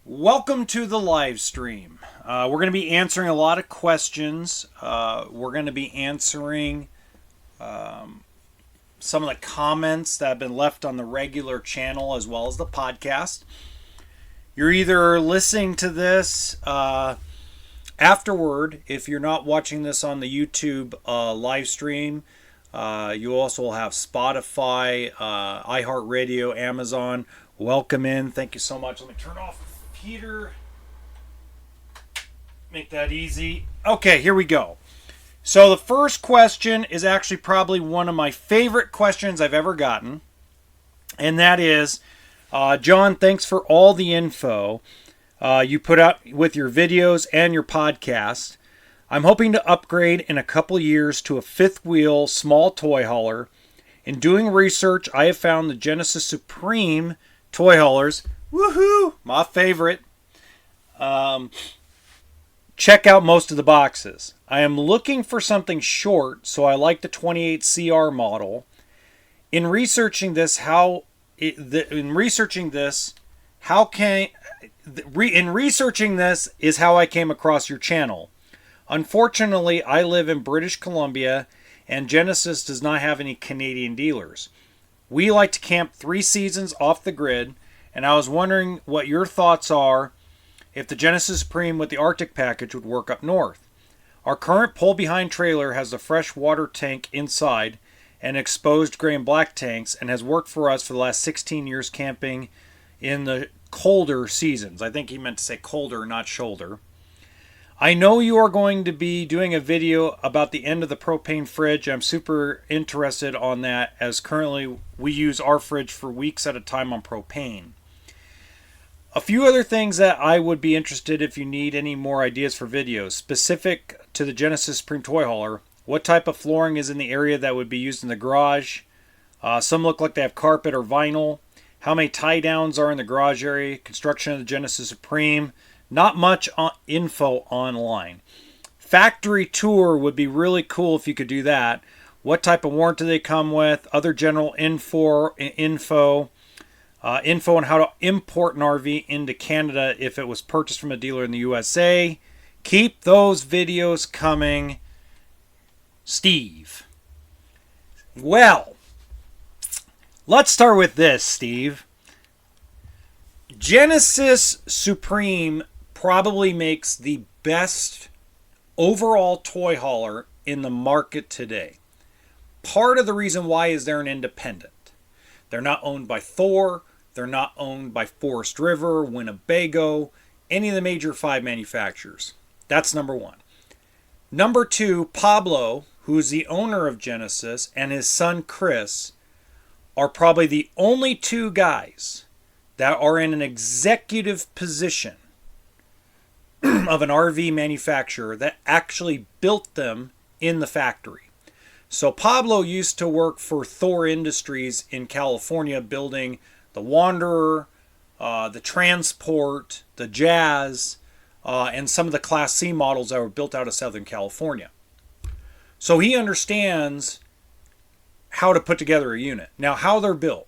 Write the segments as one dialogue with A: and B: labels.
A: Welcome to the live stream. We're going to be answering a lot of questions. We're going to be answering some of the comments that have been left on the regular channel as well as the podcast. You're either listening to this afterward, if you're not watching this on the YouTube live stream. You also have Spotify, iHeartRadio, Amazon. Welcome in. Thank you so much. Let me turn off Peter. Make that easy. Okay, here we go. So the first question is actually probably one of my favorite questions I've ever gotten. And that is, John, thanks for all the info you put out with your videos and your podcast. I'm hoping to upgrade in a couple years to a fifth wheel small toy hauler. In doing research, I have found the Genesis Supreme toy haulers. Woohoo! My favorite. Check out most of the boxes. I am looking for something short, so I like the 28CR model. In researching this, is how I came across your channel. Unfortunately, I live in British Columbia, and Genesis does not have any Canadian dealers. We like to camp 3 seasons off the grid, and I was wondering what your thoughts are if the Genesis Supreme with the Arctic package would work up north. Our current pull-behind trailer has a fresh water tank inside and exposed gray and black tanks, and has worked for us for the last 16 years camping in the colder seasons. I think he meant to say colder, not shoulder. I know you are going to be doing a video about the end of the propane fridge. I'm super interested on that, as currently we use our fridge for weeks at a time on propane. A few other things that I would be interested if you need any more ideas for videos. Specific to the Genesis Supreme Toy Hauler, what type of flooring is in the area that would be used in the garage? Some look like they have carpet or vinyl. How many tie downs are in the garage area? Construction of the Genesis Supreme. Not much info online. Factory tour would be really cool if you could do that. What type of warranty they come with? Other general info on how to import an RV into Canada if it was purchased from a dealer in the USA. Keep those videos coming, Steve. Well, let's start with this, Steve. Genesis Supreme probably makes the best overall toy hauler in the market today. Part of the reason why is they're an independent. They're not owned by Thor. They're not owned by Forest River, Winnebago, any of the major 5 manufacturers. That's number one. Number two, Pablo, who is the owner of Genesis, and his son Chris are probably the only 2 guys that are in an executive position of an RV manufacturer that actually built them in the factory. So Pablo used to work for Thor Industries in California, building the Wanderer, the Transport, the Jazz, and some of the Class C models that were built out of Southern California. So he understands how to put together a unit. Now, how they're built.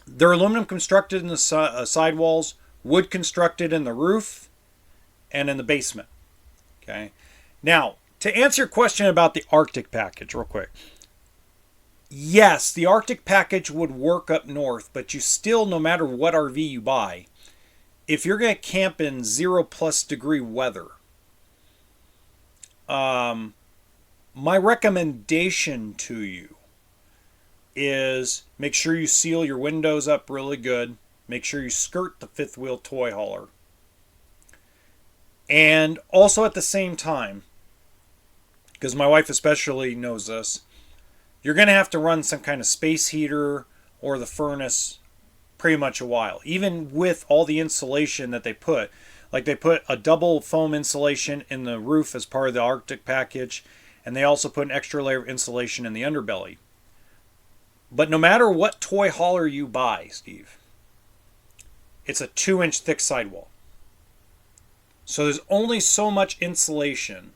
A: They're aluminum constructed in the sidewalls, wood constructed in the roof, and in the basement. Okay. Now, to answer your question about the Arctic package real quick. Yes, the Arctic package would work up north, but you still, no matter what RV you buy, if you're going to camp in 0+ degree weather, my recommendation to you is make sure you seal your windows up really good. Make sure you skirt the fifth wheel toy hauler. And also at the same time, because my wife especially knows this, you're going to have to run some kind of space heater or the furnace pretty much a while. Even with all the insulation that they put. Like they put a double foam insulation in the roof as part of the Arctic package. And they also put an extra layer of insulation in the underbelly. But no matter what toy hauler you buy, Steve, it's a 2-inch thick sidewall. So there's only so much insulation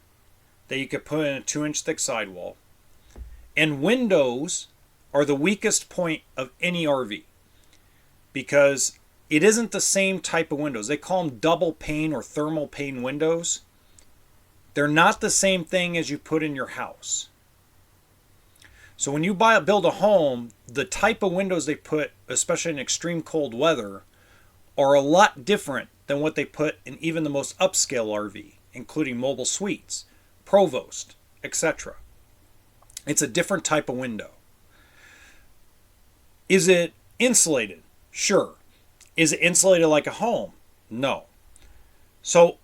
A: that you could put in a 2-inch thick sidewall. And windows are the weakest point of any RV. Because it isn't the same type of windows. They call them double pane or thermal pane windows. They're not the same thing as you put in your house. So when you build a home, the type of windows they put, especially in extreme cold weather, are a lot different than what they put in even the most upscale RV, including mobile suites, Provost, etc. It's a different type of window. Is it insulated? Sure. Is it insulated like a home? No. So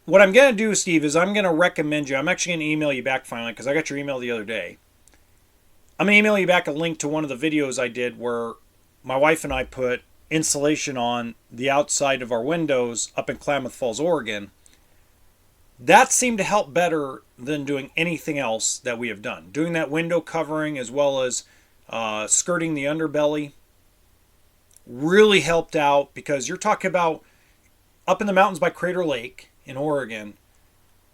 A: what I'm going to do, Steve, is I'm going to recommend you. I'm actually going to email you back finally because I got your email the other day. I'm going to email you back a link to one of the videos I did where my wife and I put insulation on the outside of our windows up in Klamath Falls, Oregon. That seemed to help better than doing anything else that we have done. Doing that window covering as well as skirting the underbelly really helped out, because you're talking about up in the mountains by Crater Lake in Oregon,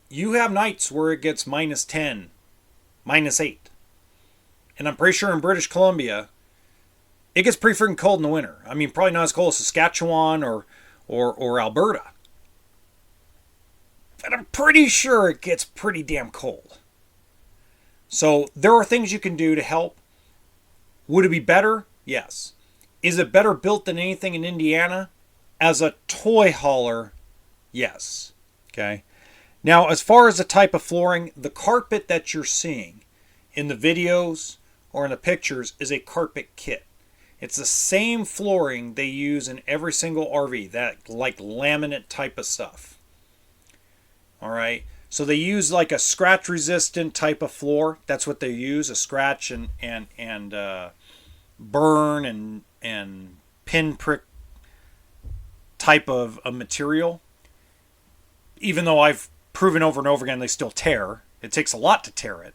A: you have nights where it gets -10, -8. And I'm pretty sure in British Columbia, it gets pretty freaking cold in the winter. I mean, probably not as cold as Saskatchewan or Alberta. But I'm pretty sure it gets pretty damn cold. So there are things you can do to help. Would it be better? Yes. Is it better built than anything in Indiana? As a toy hauler, yes. Okay. Now, as far as the type of flooring, the carpet that you're seeing in the videos or in the pictures is a carpet kit. It's the same flooring they use in every single RV, that like laminate type of stuff. All right. So they use like a scratch resistant type of floor. That's what they use, a scratch and burn and pinprick type of a material. Even though I've proven over and over again they still tear. It takes a lot to tear it.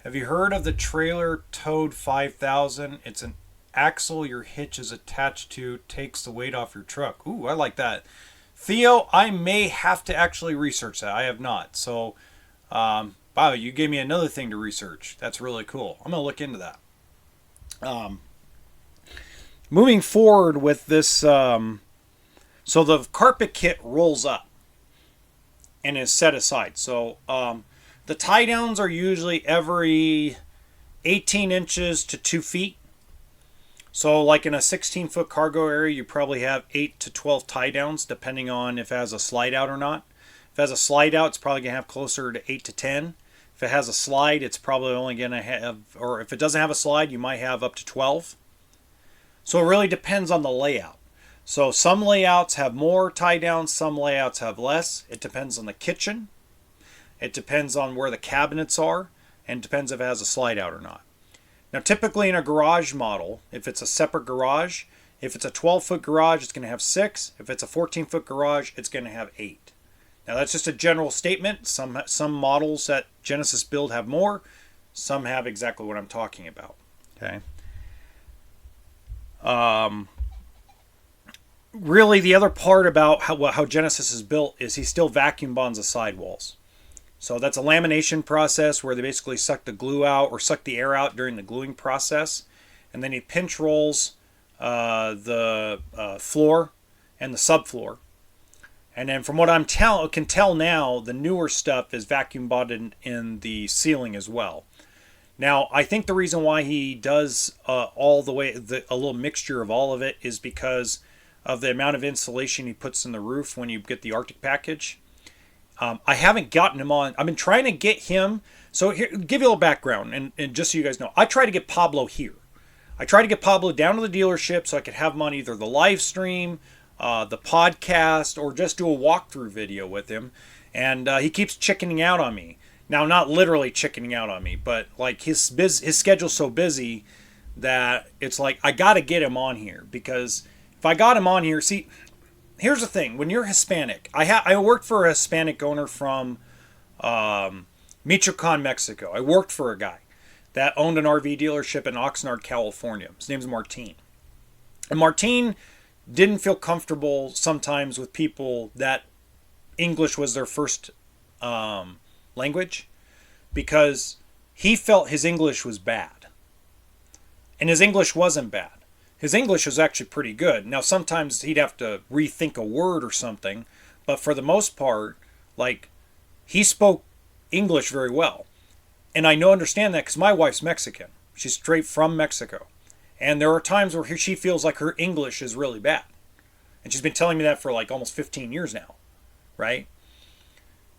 A: Have you heard of the Trailer Toad 5000? It's an axle your hitch is attached to, takes the weight off your truck. Ooh, I like that. Theo, I may have to actually research that. I have not. So, wow, you gave me another thing to research. That's really cool. I'm going to look into that. Moving forward with this, so the carpet kit rolls up and is set aside. So the tie downs are usually every 18 inches to 2 feet. So like in a 16-foot cargo area, you probably have 8 to 12 tie downs, depending on if it has a slide out or not. If it has a slide out, it's probably going to have closer to 8 to 10. If it has a slide, it's probably only going to have, or if it doesn't have a slide, you might have up to 12. So it really depends on the layout. So some layouts have more tie downs, some layouts have less. It depends on the kitchen. It depends on where the cabinets are, and it depends if it has a slide out or not. Now, typically in a garage model, if it's a separate garage, if it's a 12-foot garage, it's going to have 6. If it's a 14-foot garage, it's going to have 8. Now, that's just a general statement. Some models that Genesis build have more. Some have exactly what I'm talking about. Okay. Really, the other part about how Genesis is built is he still vacuum bonds the sidewalls. So that's a lamination process where they basically suck the glue out or suck the air out during the gluing process. And then he pinch rolls the floor and the subfloor. And then from what can tell now, the newer stuff is vacuum bonded in the ceiling as well. Now, I think the reason why he does all the way, a little mixture of all of it, is because of the amount of insulation he puts in the roof when you get the Arctic package. I haven't gotten him on. I've been trying to get him. So here, give you a little background, and just so you guys know, I tried to get Pablo here. I tried to get Pablo down to the dealership so I could have him on either the live stream, the podcast, or just do a walkthrough video with him. And he keeps chickening out on me. Now, not literally chickening out on me, but like his schedule's so busy that it's like I got to get him on here, because if I got him on here, see. Here's the thing. When you're Hispanic, I worked for a Hispanic owner from Michoacan, Mexico. I worked for a guy that owned an RV dealership in Oxnard, California. His name's Martin. And Martin didn't feel comfortable sometimes with people that English was their first language, because he felt his English was bad. And his English wasn't bad. his English was actually pretty good. Now, sometimes he'd have to rethink a word or something, but for the most part, like, he spoke English very well. And I know understand that because my wife's Mexican. She's straight from Mexico. And there are times where she feels like her English is really bad. And she's been telling me that for like almost 15 years now, right?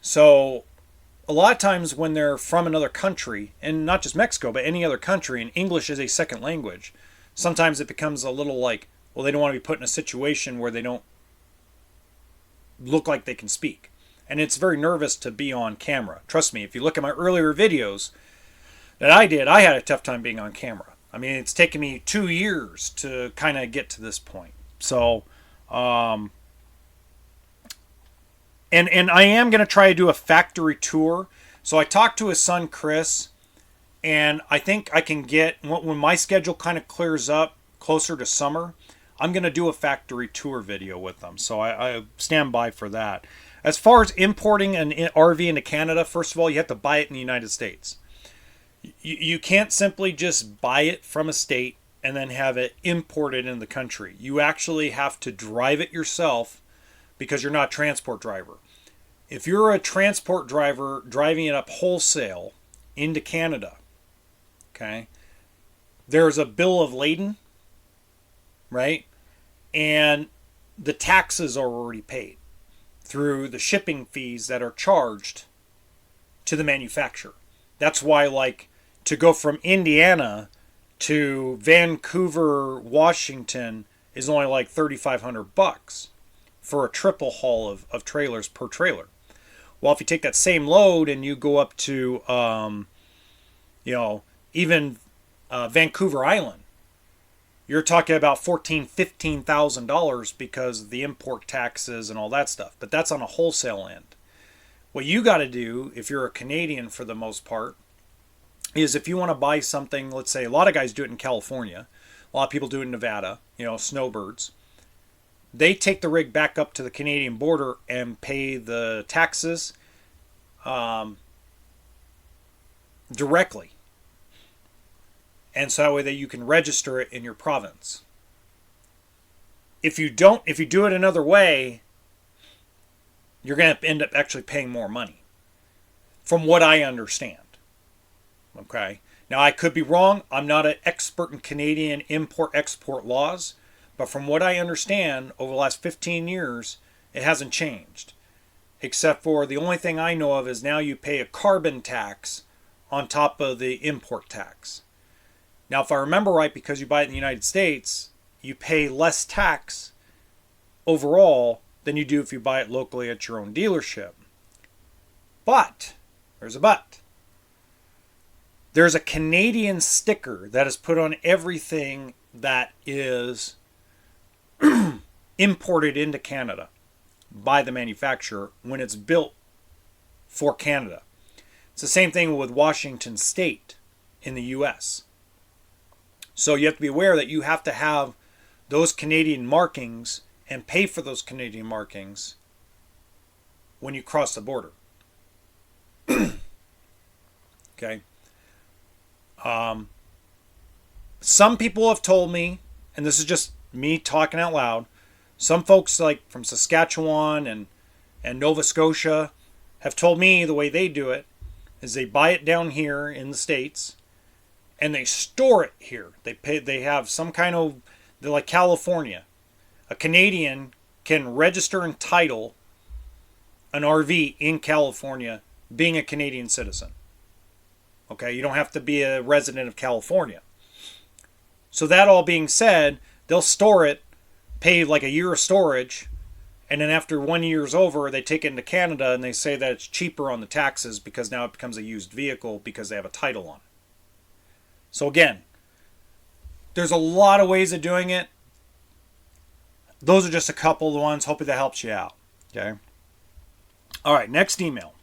A: So a lot of times when they're from another country, and not just Mexico, but any other country, and English is a second language, sometimes it becomes a little like, well, they don't want to be put in a situation where they don't look like they can speak. And it's very nervous to be on camera. Trust me, if you look at my earlier videos that I did, I had a tough time being on camera. I mean, it's taken me 2 years to kind of get to this point. So, and I am going to try to do a factory tour. So I talked to his son, Chris, and I think I can get, when my schedule kind of clears up closer to summer, I'm going to do a factory tour video with them. So I stand by for that. As far as importing an RV into Canada, first of all, you have to buy it in the United States. You can't simply just buy it from a state and then have it imported in the country. You actually have to drive it yourself because you're not a transport driver. If you're a transport driver driving it up wholesale into Canada, okay, there's a bill of lading, right? And the taxes are already paid through the shipping fees that are charged to the manufacturer. That's why, like, to go from Indiana to Vancouver, Washington is only like $3,500 for a triple haul of trailers per trailer. Well, if you take that same load and you go up to, even Vancouver Island, you're talking about $14,000, $15,000 because of the import taxes and all that stuff. But that's on a wholesale end. What you got to do, if you're a Canadian for the most part, is if you want to buy something, let's say a lot of guys do it in California, a lot of people do it in Nevada, snowbirds. They take the rig back up to the Canadian border and pay the taxes directly. And so that way that you can register it in your province. If you do it another way, you're going to end up actually paying more money, from what I understand. Okay. Now, I could be wrong. I'm not an expert in Canadian import-export laws, but from what I understand, over the last 15 years, it hasn't changed. Except for the only thing I know of is now you pay a carbon tax on top of the import tax. Now, if I remember right, because you buy it in the United States, you pay less tax overall than you do if you buy it locally at your own dealership. But, there's a but. There's a Canadian sticker that is put on everything that is imported into Canada by the manufacturer when it's built for Canada. It's the same thing with Washington State in the U.S. So you have to be aware that you have to have those Canadian markings and pay for those Canadian markings when you cross the border. Okay. Some people have told me, and this is just me talking out loud, some folks like from Saskatchewan and Nova Scotia have told me the way they do it is they buy it down here in the States and they store it here. They have some kind of, they're like California. A Canadian can register and title an RV in California being a Canadian citizen. Okay, you don't have to be a resident of California. So that all being said, they'll store it, pay like a year of storage, and then after 1 year's over, they take it into Canada and they say that it's cheaper on the taxes because now it becomes a used vehicle because they have a title on it. So again, there's a lot of ways of doing it. Those are just a couple of the ones. Hopefully that helps you out. Okay. All right, next email.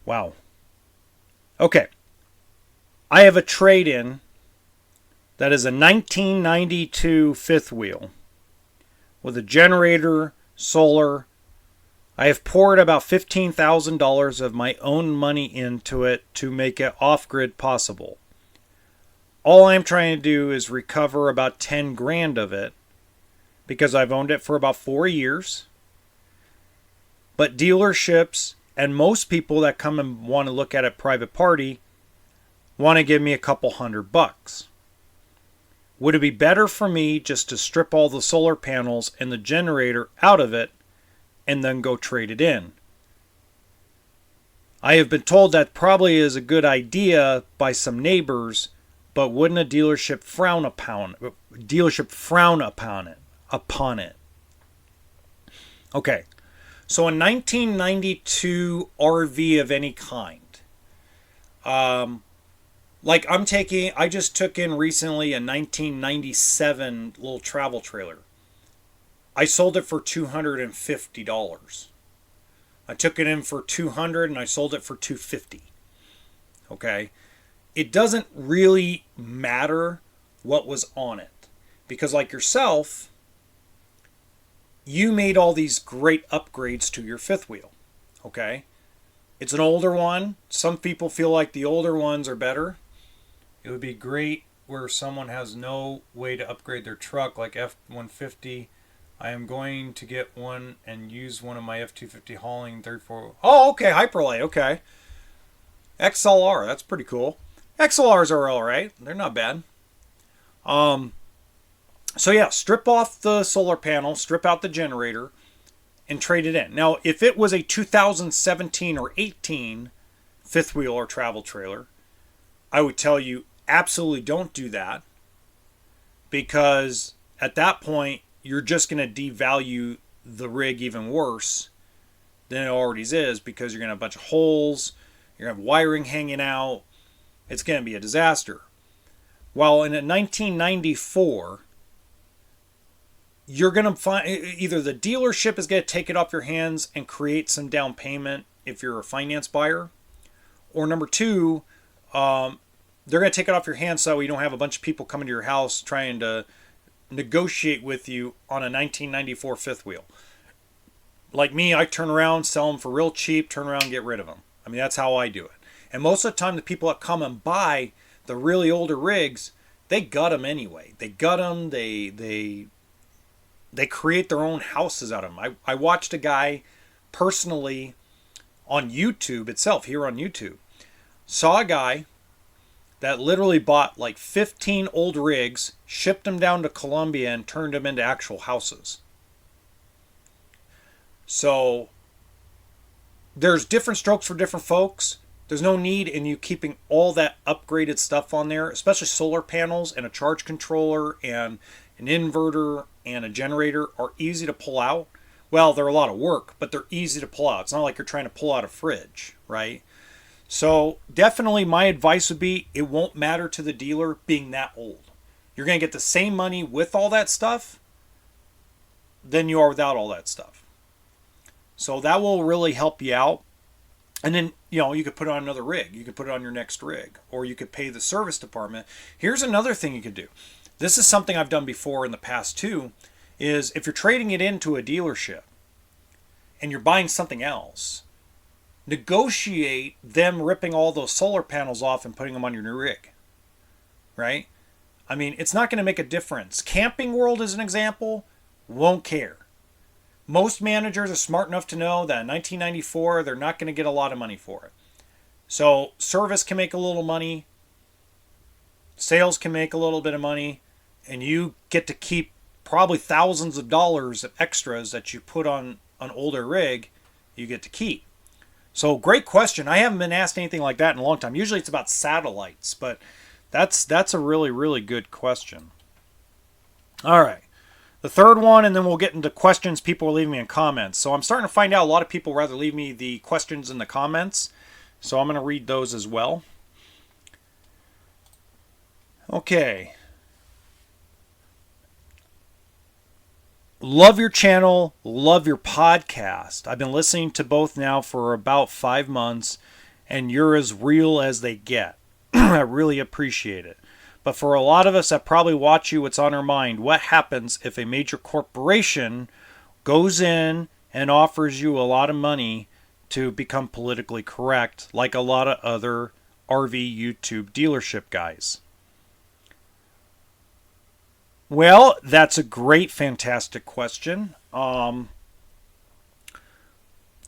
A: Wow. Okay. I have a trade-in that is a 1992 fifth wheel with a generator, solar, I have poured about $15,000 of my own money into it to make it off-grid possible. All I'm trying to do is recover about 10 grand of it because I've owned it for about 4 years. But dealerships and most people that come and want to look at it private party want to give me a couple $100. Would it be better for me just to strip all the solar panels and the generator out of it and then go trade it in? I have been told that probably is a good idea by some neighbors, but wouldn't a dealership frown upon it? Okay. So a 1992 RV of any kind. I just took in recently a 1997 little travel trailer. I sold it for $250. I took it in for $200 and I sold it for $250. Okay? It doesn't really matter what was on it. Because like yourself, you made all these great upgrades to your fifth wheel. Okay? It's an older one. Some people feel like the older ones are better. It would be great where someone has no way to upgrade their truck like F-150. I am going to get one and use one of my F-250 hauling 34. Oh, okay. Hyperlite. Okay. XLR. That's pretty cool. XLRs are all right. They're not bad. So yeah, strip off the solar panel, strip out the generator, and trade it in. Now, if it was a 2017 or 18 fifth wheel or travel trailer, I would tell you absolutely don't do that, because at that point you're just going to devalue the rig even worse than it already is, because you're going to have a bunch of holes, you're going to have wiring hanging out. It's going to be a disaster. While in a 1994, you're going to find either the dealership is going to take it off your hands and create some down payment if you're a finance buyer, or number two, they're going to take it off your hands so you don't have a bunch of people coming to your house trying to negotiate with you on a 1994 fifth wheel. Like me, I turn around, sell them for real cheap, turn around and get rid of them. I mean, that's how I do it. And most of the time, the people that come and buy the really older rigs, they gut them anyway. They gut them, they create their own houses out of them. I watched a guy personally on YouTube itself, here on YouTube, saw a guy that literally bought like 15 old rigs, shipped them down to Colombia, and turned them into actual houses. So there's different strokes for different folks. There's no need in you keeping all that upgraded stuff on there, especially solar panels and a charge controller and an inverter and a generator are easy to pull out. Well, they're a lot of work, but they're easy to pull out. It's not like you're trying to pull out a fridge, right? So definitely my advice would be it won't matter to the dealer being that old. You're going to get the same money with all that stuff than you are without all that stuff. So that will really help you out. And then, you could put on another rig. You could put it on your next rig. Or you could pay the service department. Here's another thing you could do. This is something I've done before in the past too, is if you're trading it into a dealership and you're buying something else, negotiate them ripping all those solar panels off and putting them on your new rig. Right? I mean, it's not going to make a difference. Camping World, as an example, won't care. Most managers are smart enough to know that in 1994, they're not going to get a lot of money for it. So service can make a little money, sales can make a little bit of money, and you get to keep probably thousands of dollars of extras that you put on an older rig, you get to keep. So great question. I haven't been asked anything like that in a long time. Usually it's about satellites, but that's a really, really good question. All right. The third one, and then we'll get into questions people are leaving me in comments. So I'm starting to find out a lot of people rather leave me the questions in the comments. So I'm going to read those as well. Okay. Love your channel. Love your podcast. I've been listening to both now for about 5 months, and you're as real as they get. I really appreciate it. But for a lot of us that probably watch you, what's on our mind, what happens if a major corporation goes in and offers you a lot of money to become politically correct, like a lot of other RV YouTube dealership guys? Well, that's a great, fantastic question. I've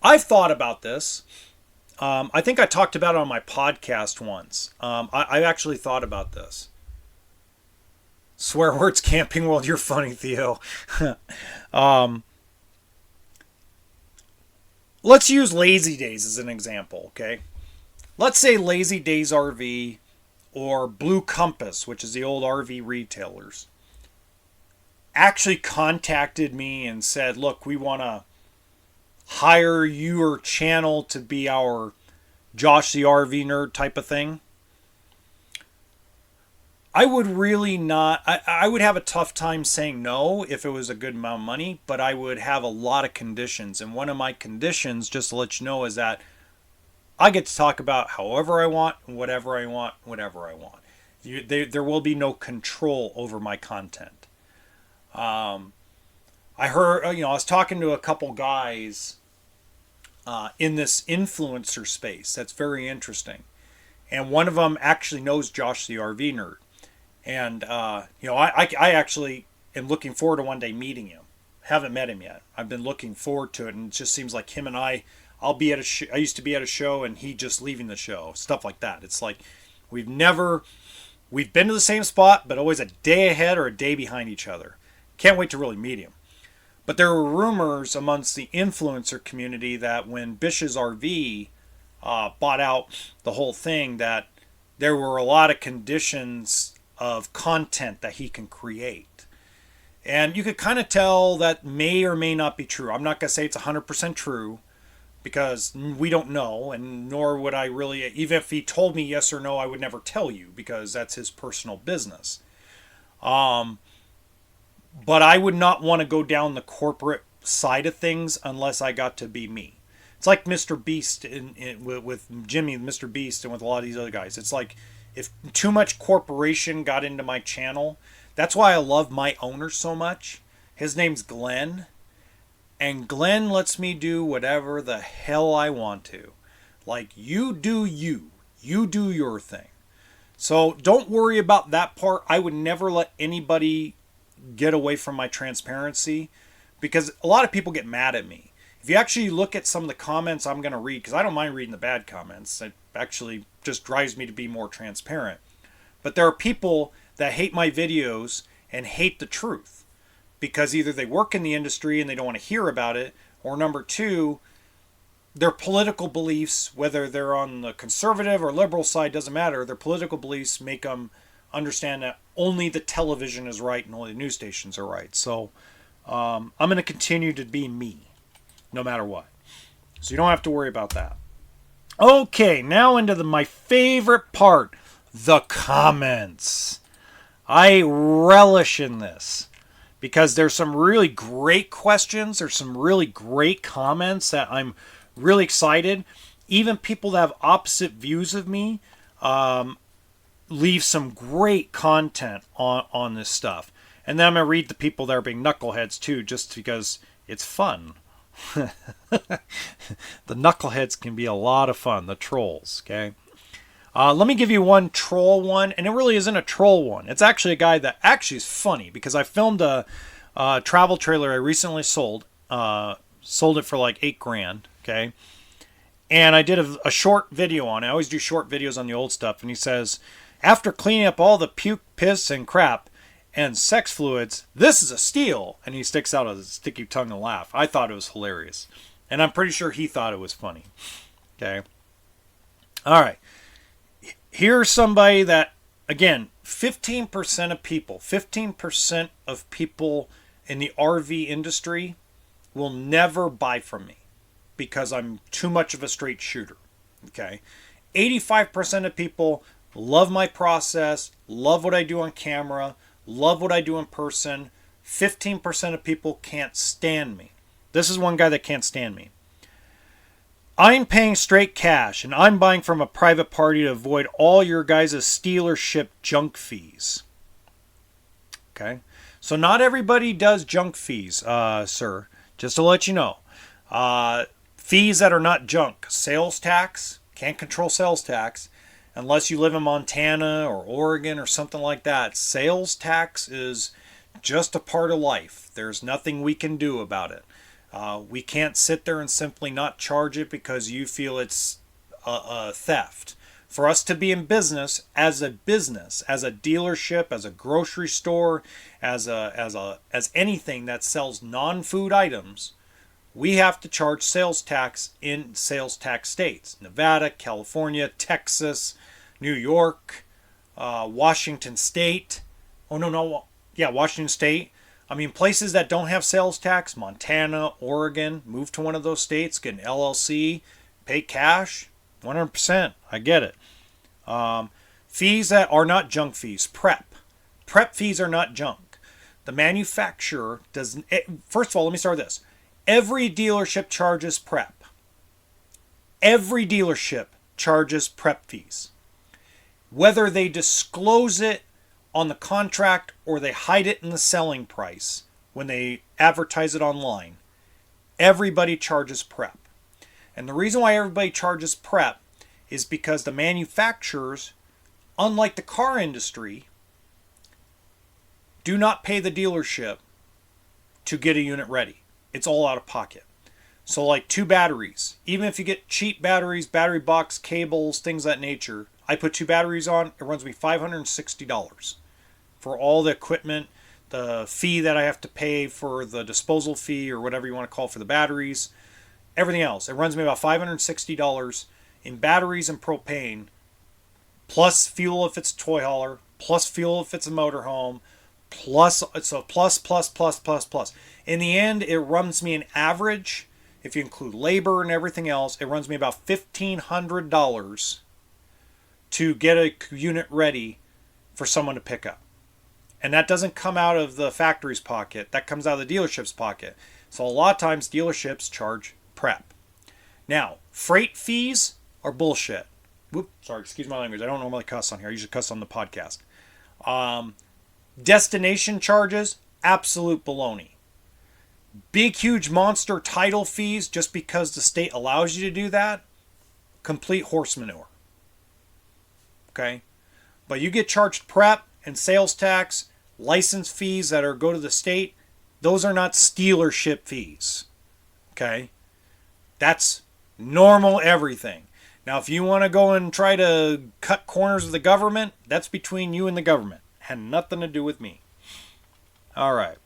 A: thought about this. I think I talked about it on my podcast once. I actually thought about this. Swear words, Camping World. You're funny, Theo. Let's use Lazy Days as an example, okay? Let's say Lazy Days RV or Blue Compass, which is the old RV retailers, actually contacted me and said, look, we want to hire your channel to be our Josh the RV Nerd type of thing. I would really not, I would have a tough time saying no if it was a good amount of money, but I would have a lot of conditions. And one of my conditions, just to let you know, is that I get to talk about however I want, whatever I want, whatever I want. There will be no control over my content. I heard, I was talking to a couple guys in this influencer space. That's very interesting. And one of them actually knows Josh the RV Nerd. And, I actually am looking forward to one day meeting him. Haven't met him yet. I've been looking forward to it. And it just seems like him and I'll be at I used to be at a show and he just leaving the show. Stuff like that. It's like we've been to the same spot, but always a day ahead or a day behind each other. Can't wait to really meet him. But there were rumors amongst the influencer community that when Bish's RV bought out the whole thing, that there were a lot of conditions of content that he can create. And you could kind of tell that may or may not be true. I'm not going to say it's 100% true because we don't know, and nor would I really, even if he told me yes or no, I would never tell you because that's his personal business. But I would not want to go down the corporate side of things unless I got to be me. It's like Mr. Beast with Jimmy, Mr. Beast, and with a lot of these other guys. It's like if too much corporation got into my channel, that's why I love my owner so much. His name's Glenn. And Glenn lets me do whatever the hell I want to. Like, you do you. You do your thing. So don't worry about that part. I would never let anybody get away from my transparency because a lot of people get mad at me. If you actually look at some of the comments I'm going to read, because I don't mind reading the bad comments. It actually just drives me to be more transparent. But there are people that hate my videos and hate the truth because either they work in the industry and they don't want to hear about it, or number two, their political beliefs, whether they're on the conservative or liberal side, doesn't matter. Their political beliefs make them understand that only the television is right and only the news stations are right. So I'm going to continue to be me, no matter what. So you don't have to worry about that. Okay, now into my favorite part, the comments. I relish in this because there's some really great questions. There's some really great comments that I'm really excited. Even people that have opposite views of me leave some great content on this stuff. And then I'm going to read the people that are being knuckleheads too, just because it's fun. The knuckleheads can be a lot of fun, the trolls, okay? Let me give you one troll one, and it really isn't a troll one. It's actually a guy that actually is funny, because I filmed a travel trailer I recently sold. Sold it for like $8,000, okay? And I did a short video on it. I always do short videos on the old stuff, and he says, after cleaning up all the puke, piss, and crap, and sex fluids, this is a steal. And he sticks out a sticky tongue and laugh. I thought it was hilarious. And I'm pretty sure he thought it was funny. Okay. All right. Here's somebody that, again, 15% of people in the RV industry will never buy from me because I'm too much of a straight shooter. Okay. 85% of people love my process, love what I do on camera, love what I do in person. 15% of people can't stand me. This is one guy that can't stand me. I'm paying straight cash, and I'm buying from a private party to avoid all your guys' dealership junk fees. Okay? So not everybody does junk fees, sir. Just to let you know. Fees that are not junk. Sales tax, can't control sales tax unless you live in Montana or Oregon or something like that. Sales tax is just a part of life. There's nothing we can do about it. We can't sit there and simply not charge it because you feel it's a theft. For us to be in business, as a dealership, as a grocery store, as anything that sells non-food items, we have to charge sales tax in sales tax states. Nevada, California, Texas, New York, Washington State. Washington State. I mean, places that don't have sales tax, Montana, Oregon, move to one of those states, get an LLC, pay cash, 100%. I get it. Fees that are not junk fees. Prep fees are not junk. The manufacturer doesn't. First of all, let me start with this. Every dealership charges prep. Every dealership charges prep fees. Whether they disclose it on the contract or they hide it in the selling price when they advertise it online, everybody charges prep. And the reason why everybody charges prep is because the manufacturers, unlike the car industry, do not pay the dealership to get a unit ready. It's all out of pocket. So like 2 batteries, even if you get cheap batteries, battery box, cables, things of that nature, I put 2 batteries on, it runs me $560 for all the equipment, the fee that I have to pay for the disposal fee or whatever you want to call for the batteries, everything else. It runs me about $560 in batteries and propane, plus fuel if it's a toy hauler, plus fuel if it's a motorhome, plus. In the end, it runs me an average, if you include labor and everything else, it runs me about $1,500 to get a unit ready for someone to pick up. And that doesn't come out of the factory's pocket. That comes out of the dealership's pocket. So a lot of times dealerships charge prep. Now, freight fees are bullshit. Sorry, excuse my language. I don't normally cuss on here. I usually cuss on the podcast. Destination charges, absolute baloney. Big, huge monster title fees just because the state allows you to do that, complete horse manure. Okay? But you get charged prep and sales tax, license fees that go to the state. Those are not dealership fees. Okay? That's normal everything. Now, if you want to go and try to cut corners with the government, that's between you and the government. Had nothing to do with me. All right.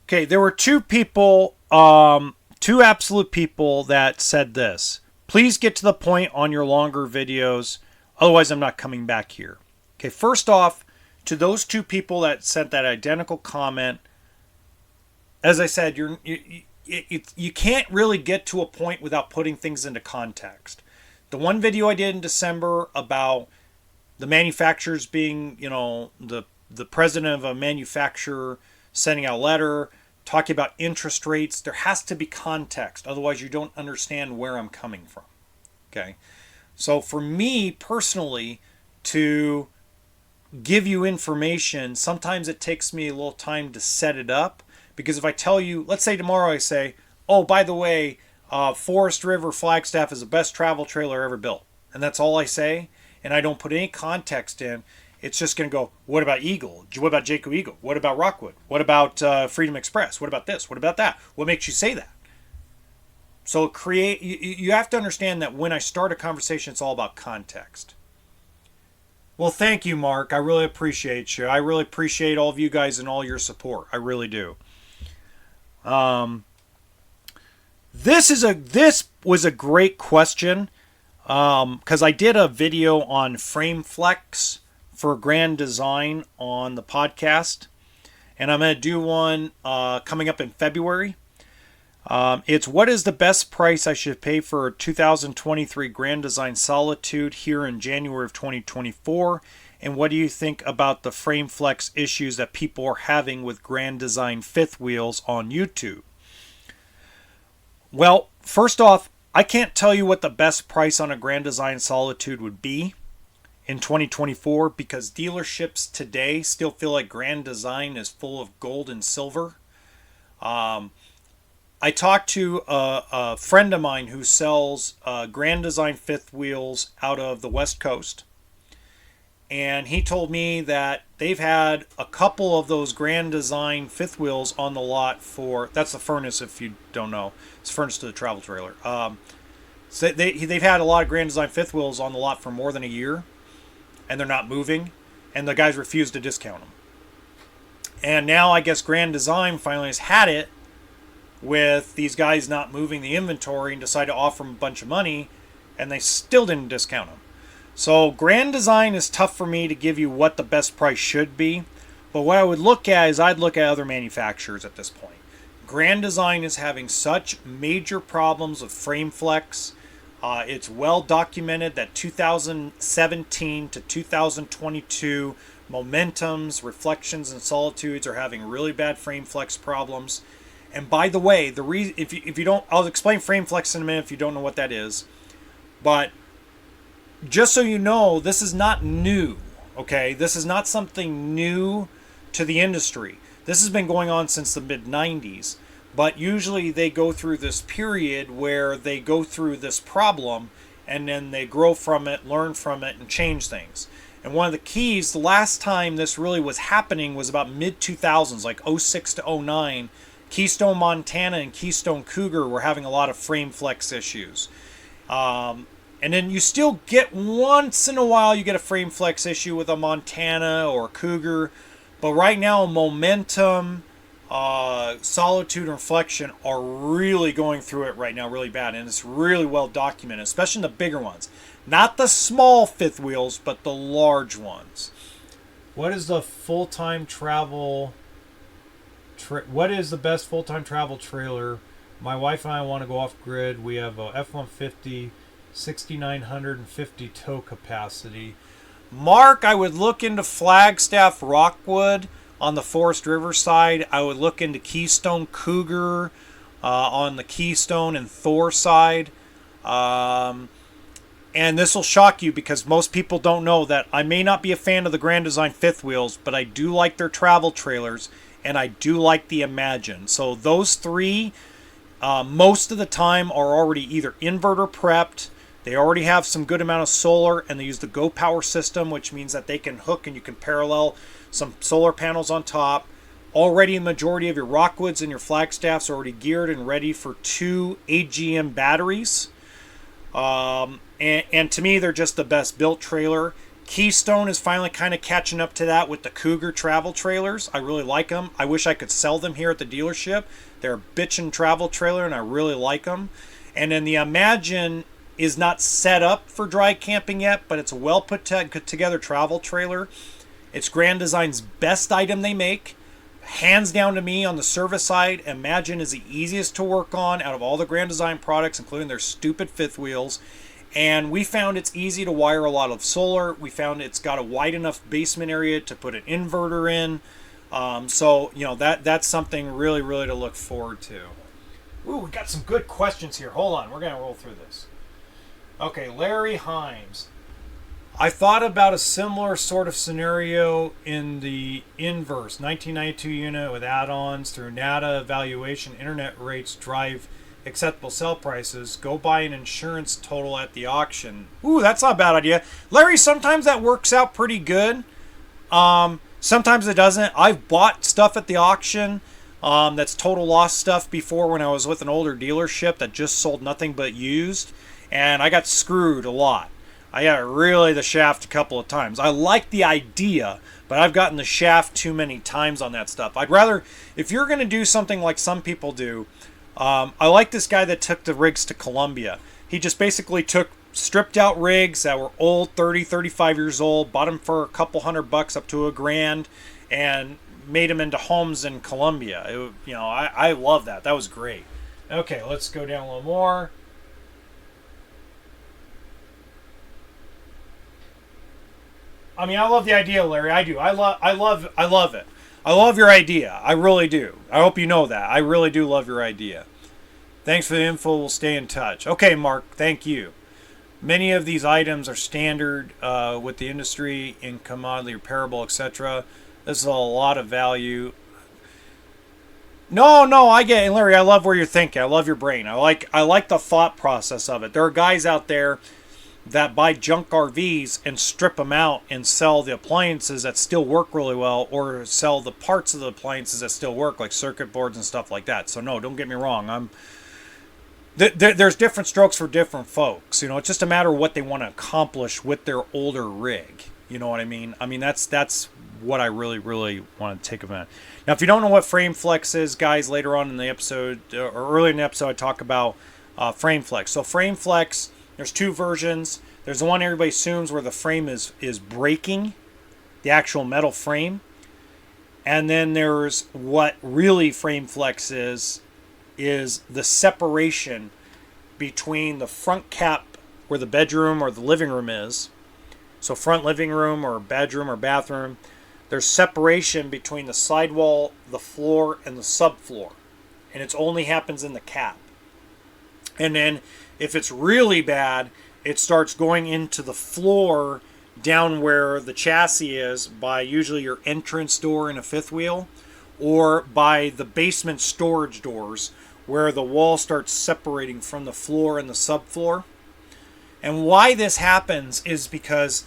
A: Okay, there were 2 people, 2 absolute people that said this. Please get to the point on your longer videos. Otherwise, I'm not coming back here. Okay, first off, to those 2 people that sent that identical comment, as I said, you can't really get to a point without putting things into context. The one video I did in December about the manufacturers being, the president of a manufacturer sending out a letter, talking about interest rates, there has to be context. Otherwise, you don't understand where I'm coming from. Okay? So for me personally, to give you information, sometimes it takes me a little time to set it up. Because if I tell you, let's say tomorrow I say, oh, by the way, Forest River Flagstaff is the best travel trailer ever built. And that's all I say. And I don't put any context in. It's just going to go, what about Eagle? What about Jayco Eagle? What about Rockwood? What about Freedom Express? What about this? What about that? What makes you say that? So you have to understand that when I start a conversation, it's all about context. Well, thank you, Mark. I really appreciate you. I really appreciate all of you guys and all your support. I really do. This was a great question, because I did a video on FrameFlex for Grand Design on the podcast, and I'm going to do one coming up in February. It's what is the best price I should pay for a 2023 Grand Design Solitude here in January of 2024, and what do you think about the FrameFlex issues that people are having with Grand Design fifth wheels on YouTube? Well, first off, I can't tell you what the best price on a Grand Design Solitude would be. in 2024 because dealerships today still feel like Grand Design is full of gold and silver. Um, I talked to a friend of mine who sells Grand Design fifth wheels out of the West Coast. And he told me that they've had a couple of those Grand Design fifth wheels on the lot for, that's the furnace if you don't know. It's furnace to the travel trailer. So they've had a lot of Grand Design fifth wheels on the lot for more than a year. And they're not moving. And the guys refuse to discount them. And now I guess Grand Design finally has had it with these guys not moving the inventory and decided to offer them a bunch of money. And they still didn't discount them. So Grand Design is tough for me to give you what the best price should be. But what I would look at is I'd look at other manufacturers at this point. Grand Design is having such major problems with frame flex. It's well documented that 2017 to 2022 Momentums, Reflections, and Solitudes are having really bad frame flex problems. And by the way, the reason if you don't, I'll explain frame flex in a minute if you don't know what that is. But just so you know, this is not new, okay? This is not something new to the industry. This has been going on since the mid-90s, but usually they go through this period where they go through this problem and then they grow from it, learn from it, and change things. And one of the keys, the last time this really was happening was about mid-2000s, like 06 to 09. Keystone Montana and Keystone Cougar were having a lot of frame flex issues. And then you still get once in a while you get a frame flex issue with a Montana or a Cougar. But right now Momentum, Solitude, and Reflection are really going through it right now really bad. And it's really well documented, especially in the bigger ones. Not the small fifth wheels, but the large ones. What is the full-time travel... what is the best full-time travel trailer? My wife and I want to go off-grid. We have a F-150... 6,950 tow capacity. Mark, I would look into Flagstaff Rockwood on the Forest River side. I would look into Keystone Cougar on the Keystone and Thor side. And this will shock you because most people don't know that I may not be a fan of the Grand Design fifth wheels, but I do like their travel trailers and I do like the Imagine. So those three, most of the time, are already either inverter prepped. They already have some good amount of solar, and they use the Go Power system, which means that they can hook and you can parallel some solar panels on top. Already a majority of your Rockwoods and your Flagstaffs are already geared and ready for 2 AGM batteries. And to me, they're just the best built trailer. Keystone is finally kind of catching up to that with the Cougar travel trailers. I really like them. I wish I could sell them here at the dealership. They're a bitchin' travel trailer, and I really like them. And then the Imagine is not set up for dry camping yet, but it's a well put together travel trailer. It's Grand Design's best item they make. Hands down to me on the service side, Imagine is the easiest to work on out of all the Grand Design products, including their stupid fifth wheels. And we found it's easy to wire a lot of solar. We found it's got a wide enough basement area to put an inverter in. So, you know, that's something really, really to look forward to. Ooh, we got some good questions here. Hold on, we're going to roll through this. Okay, Larry Himes. I thought about a similar sort of scenario in the inverse. 1992 unit with add-ons through NADA evaluation, internet rates drive acceptable sell prices. Go buy an insurance total at the auction. Ooh, that's not a bad idea. Larry, sometimes that works out pretty good. Sometimes it doesn't. I've bought stuff at the auction that's total loss stuff before when I was with an older dealership that just sold nothing but used. And I got screwed a lot. I got really the shaft a couple of times. I like the idea, but I've gotten the shaft too many times on that stuff. I'd rather, if you're going to do something like some people do, I like this guy that took the rigs to Columbia. He just basically took stripped out rigs that were old, 30, 35 years old, bought them for a couple $100 up to $1,000, and made them into homes in Columbia. I love that. That was great. Okay, let's go down a little more. I mean, I love the idea, Larry. I do. I love it. I love your idea. I really do. I hope you know that. I really do love your idea. Thanks for the info. We'll stay in touch. Okay, Mark. Thank you. Many of these items are standard with the industry in commodity repairable, etc. This is a lot of value. No, I get it, Larry. I love where you're thinking. I love your brain. I like the thought process of it. There are guys out there that buy junk RVs and strip them out and sell the appliances that still work really well, or sell the parts of the appliances that still work, like circuit boards and stuff like that. So no, don't get me wrong. There's different strokes for different folks. It's just a matter of what they want to accomplish with their older rig. You know what I mean? That's what I really, really want to take a minute. Now, if you don't know what FrameFlex is, guys, later on in the episode, or early in the episode, I talk about FrameFlex. So FrameFlex, there's two versions. There's the one everybody assumes where the frame is breaking, the actual metal frame. And then there's what really FrameFlex is the separation between the front cap where the bedroom or the living room is. So front living room or bedroom or bathroom, there's separation between the sidewall, the floor, and the subfloor. And it only happens in the cap. And then if it's really bad, it starts going into the floor down where the chassis is by usually your entrance door in a fifth wheel, or by the basement storage doors where the wall starts separating from the floor and the subfloor. And why this happens is because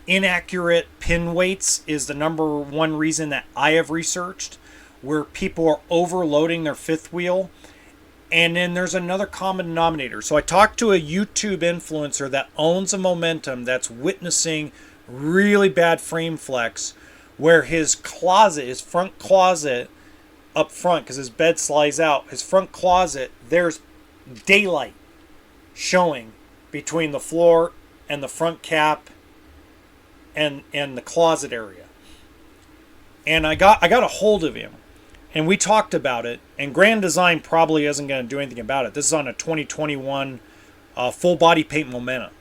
A: inaccurate pin weights is the number one reason that I have researched, where people are overloading their fifth wheel. And then there's another common denominator. So I talked to a YouTube influencer that owns a Momentum that's witnessing really bad frame flex, where his closet, his front closet up front, because his bed slides out, his front closet, there's daylight showing between the floor and the front cap and the closet area. And I got a hold of him, and we talked about it, and Grand Design probably isn't going to do anything about it. This is on a 2021 full body paint Momentum.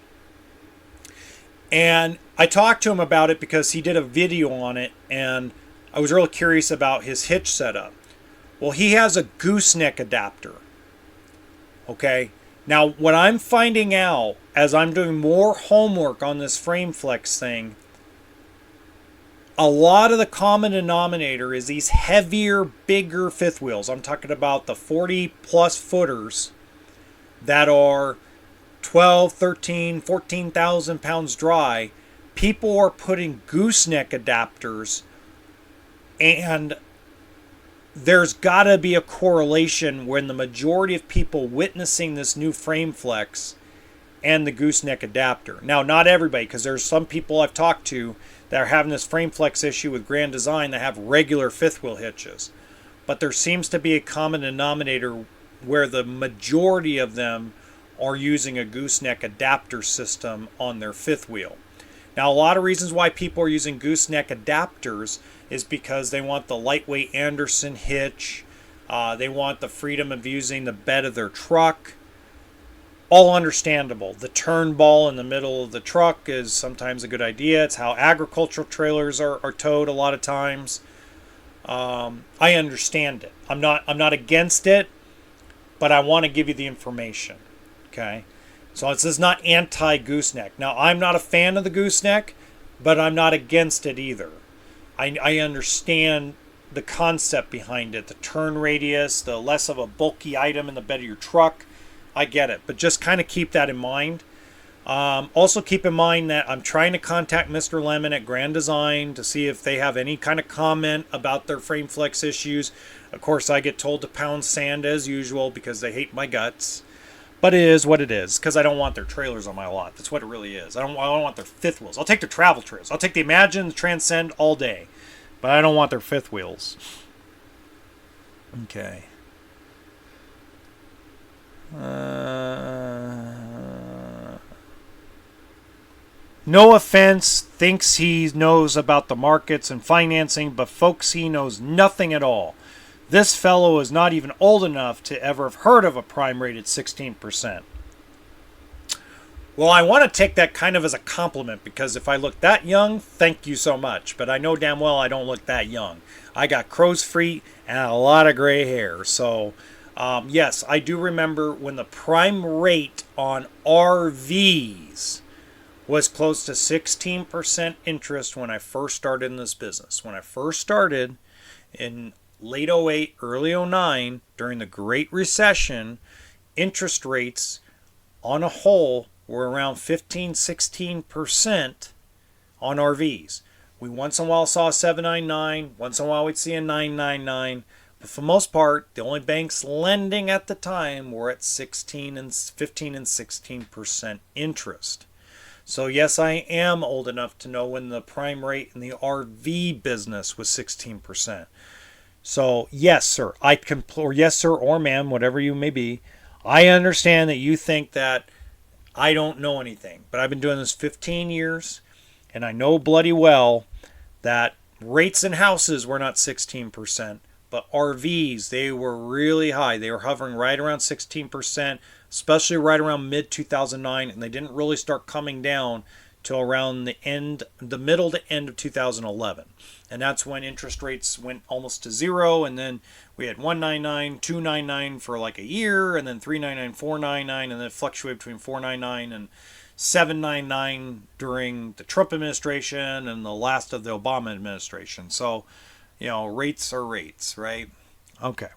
A: And I talked to him about it because he did a video on it, and I was real curious about his hitch setup. Well, he has a gooseneck adapter. Okay? Now, what I'm finding out as I'm doing more homework on this FrameFlex thing, a lot of the common denominator is these heavier, bigger fifth wheels. I'm talking about the 40 plus footers that are 12, 13, 14,000 pounds dry. People are putting gooseneck adapters, and there's got to be a correlation when the majority of people witnessing this new FrameFlex and the gooseneck adapter. Now, not everybody, because there's some people I've talked to that are having this FrameFlex issue with Grand Design that have regular fifth wheel hitches. But there seems to be a common denominator where the majority of them are using a gooseneck adapter system on their fifth wheel. Now, a lot of reasons why people are using gooseneck adapters is because they want the lightweight Anderson hitch. They want the freedom of using the bed of their truck. All understandable. The turn ball in the middle of the truck is sometimes a good idea. It's how agricultural trailers are towed a lot of times. I understand it. I'm not against it, but I want to give you the information. Okay? So this is not anti-gooseneck. Now, I'm not a fan of the gooseneck, but I'm not against it either. I understand the concept behind it, the turn radius, the less of a bulky item in the bed of your truck. I get it, but just kind of keep that in mind. Also keep in mind that I'm trying to contact Mr. Lemon at Grand Design to see if they have any kind of comment about their FrameFlex issues. Of course, I get told to pound sand as usual because they hate my guts. But it is what it is, because I don't want their trailers on my lot. That's what it really is. I don't want their fifth wheels. I'll take their travel trailers. I'll take the Imagine, the Transcend all day. But I don't want their fifth wheels. Okay. No offense, thinks he knows about the markets and financing, but folks, he knows nothing at all. This fellow is not even old enough to ever have heard of a prime rate at 16%. Well, I want to take that kind of as a compliment, because if I look that young, thank you so much. But I know damn well I don't look that young. I got crow's feet and a lot of gray hair. So Yes, I do remember when the prime rate on RVs was close to 16% interest when I first started in this business. When I first started in late '08, early '09, during the Great Recession, interest rates on a whole were around 15, 16% on RVs. We once in a while saw a 799, once in a while we'd see a 999, but for the most part, the only banks lending at the time were at 16 and 15 and 16% interest. So yes, I am old enough to know when the prime rate in the RV business was 16%. So yes, sir, or yes, sir, or ma'am, whatever you may be, I understand that you think that I don't know anything, but I've been doing this 15 years, and I know bloody well that rates in houses were not 16%, but RVs, they were really high. They were hovering right around 16%, especially right around mid 2009, and they didn't really start coming down till around the middle to end of 2011. And that's when interest rates went almost to zero, and then we had 199, 299 for like a year, and then 399, 499, and then it fluctuated between 499 and 799 during the Trump administration and the last of the Obama administration. So, rates are rates, right? Okay.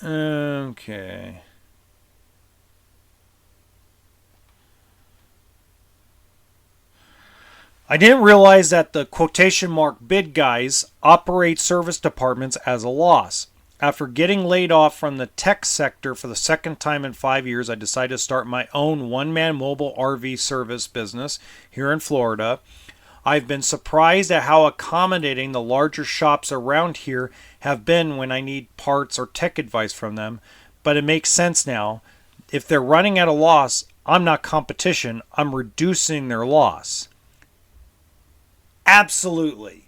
A: Okay. I didn't realize that the quotation mark bid guys operate service departments as a loss. After getting laid off from the tech sector for the second time in 5 years, I decided to start my own one-man mobile RV service business here in Florida. I've been surprised at how accommodating the larger shops around here have been when I need parts or tech advice from them, but it makes sense now. If they're running at a loss, I'm not competition, I'm reducing their loss. Absolutely.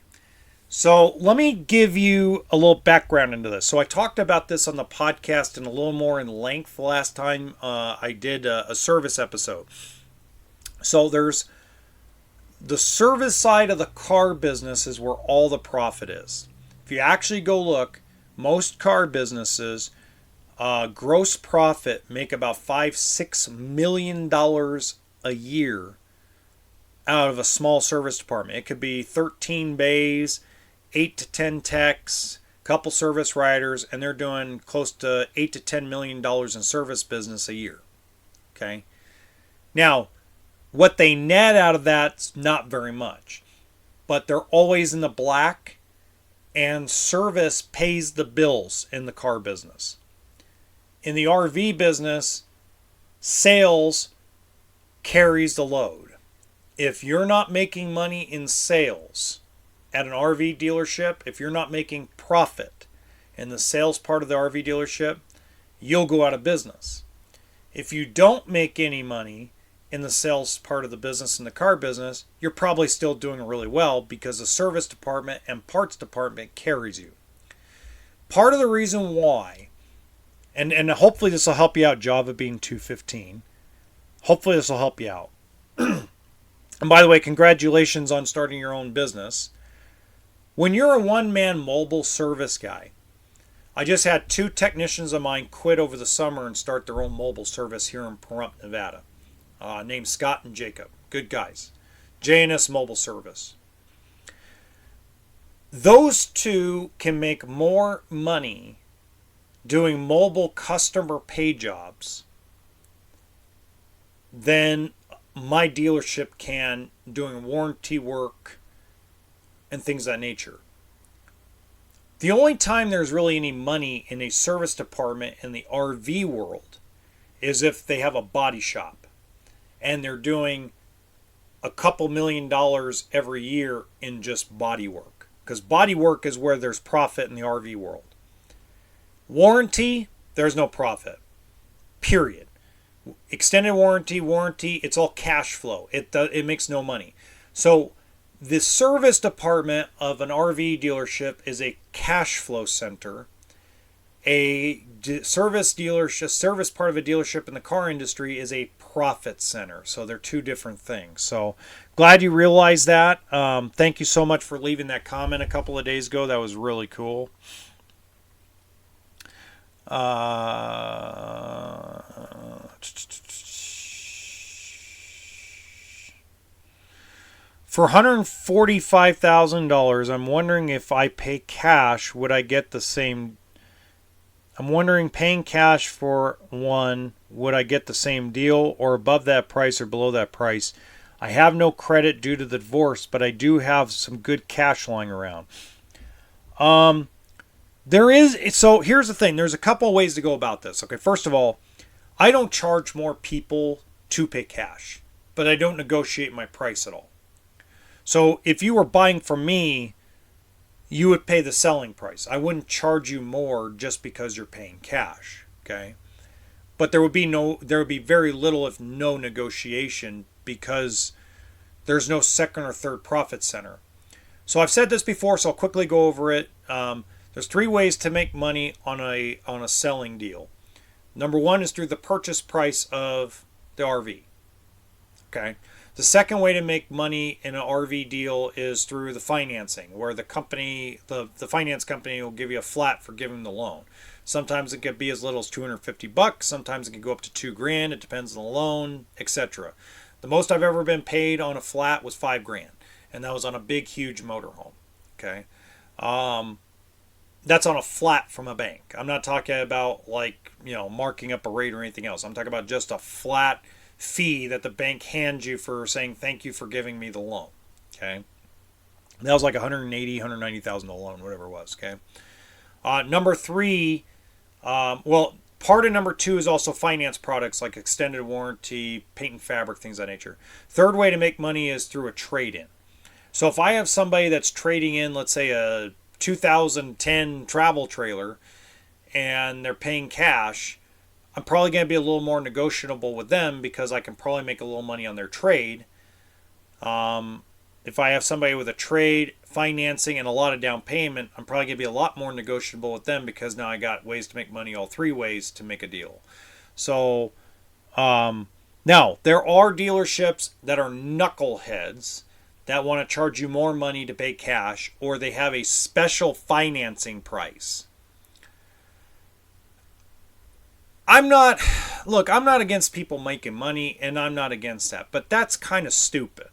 A: So let me give you a little background into this. So I talked about this on the podcast in a little more in length the last time I did a service episode. So there's the service side of the car business is where all the profit is. If you actually go look, most car businesses gross profit make about $5-6 million a year out of a small service department. It could be 13 bays, 8 to 10 techs, couple service riders, and they're doing close to $8 to $10 million in service business a year. Okay. Now, what they net out of that's not very much, but they're always in the black, and service pays the bills in the car business. In the RV business, sales carries the load. If you're not making money in sales at an RV dealership, if you're not making profit in the sales part of the RV dealership, you'll go out of business. If you don't make any money in the sales part of the business in the car business, you're probably still doing really well because the service department and parts department carries you. Part of the reason why, and hopefully this will help you out, Java being 215. Hopefully this will help you out. And by the way, congratulations on starting your own business. When you're a one-man mobile service guy, I just had 2 technicians of mine quit over the summer and start their own mobile service here in Pahrump, Nevada, named Scott and Jacob. Good guys. JNS Mobile Service. Those 2 can make more money doing mobile customer pay jobs than my dealership can doing warranty work and things of that nature. The only time there's really any money in a service department in the RV world is if they have a body shop and they're doing a couple $1,000,000 every year in just body work, because body work is where there's profit in the RV world. Warranty, there's no profit, period. Extended warranty, it's all cash flow. It makes no money. So the service department of an RV dealership is a cash flow center. Service part of a dealership in the car industry is a profit center. So they're two different things. So glad you realized that. Thank you so much for leaving that comment a couple of days ago. That was really cool. For $145,000, I'm wondering if I pay cash, would I get the same? I'm wondering, paying cash for one, would I get the same deal or above that price or below that price? I have no credit due to the divorce, but I do have some good cash lying around. So here's the thing. There's a couple of ways to go about this. Okay, first of all, I don't charge more people to pay cash, but I don't negotiate my price at all. So if you were buying from me, you would pay the selling price. I wouldn't charge you more just because you're paying cash. Okay, but there would be very little, if no, negotiation because there's no second or third profit center. So I've said this before, so I'll quickly go over it. There's three ways to make money on a selling deal. Number one is through the purchase price of the RV. Okay. The second way to make money in an RV deal is through the financing, where the company, the finance company will give you a flat for giving the loan. Sometimes it could be as little as $250. Sometimes it can go up to $2,000. It depends on the loan, etc. The most I've ever been paid on a flat was $5,000, and that was on a big, huge motorhome. Okay, that's on a flat from a bank. I'm not talking about marking up a rate or anything else. I'm talking about just a flat fee that the bank hands you for saying thank you for giving me the loan. Okay, that was like $190,000 loan, whatever it was. Okay, number three, part of number two is also finance products like extended warranty, paint and fabric, things of that nature. Third way to make money is through a trade-in. So if I have somebody that's trading in, let's say, a 2010 travel trailer and they're paying cash, I'm probably going to be a little more negotiable with them because I can probably make a little money on their trade. If I have somebody with a trade, financing, and a lot of down payment, I'm probably going to be a lot more negotiable with them because now I got ways to make money all three ways to make a deal. So now there are dealerships that are knuckleheads that want to charge you more money to pay cash, or they have a special financing price. I'm not against people making money, and I'm not against that, but that's kind of stupid,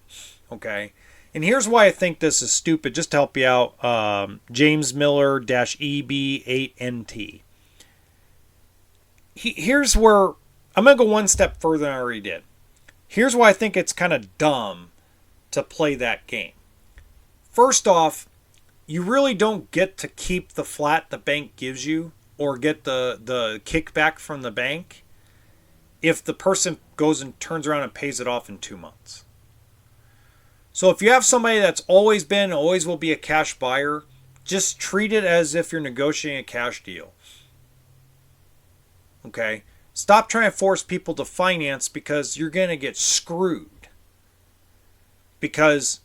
A: okay? And here's why I think this is stupid, just to help you out. James Miller-EB8NT. Here's where I'm going to go one step further than I already did. Here's why I think it's kind of dumb to play that game. First off, you really don't get to keep the flat the bank gives you or get the kickback from the bank if the person goes and turns around and pays it off in 2 months. So if you have somebody that's always will be a cash buyer, just treat it as if you're negotiating a cash deal. Okay? Stop trying to force people to finance because you're going to get screwed. Because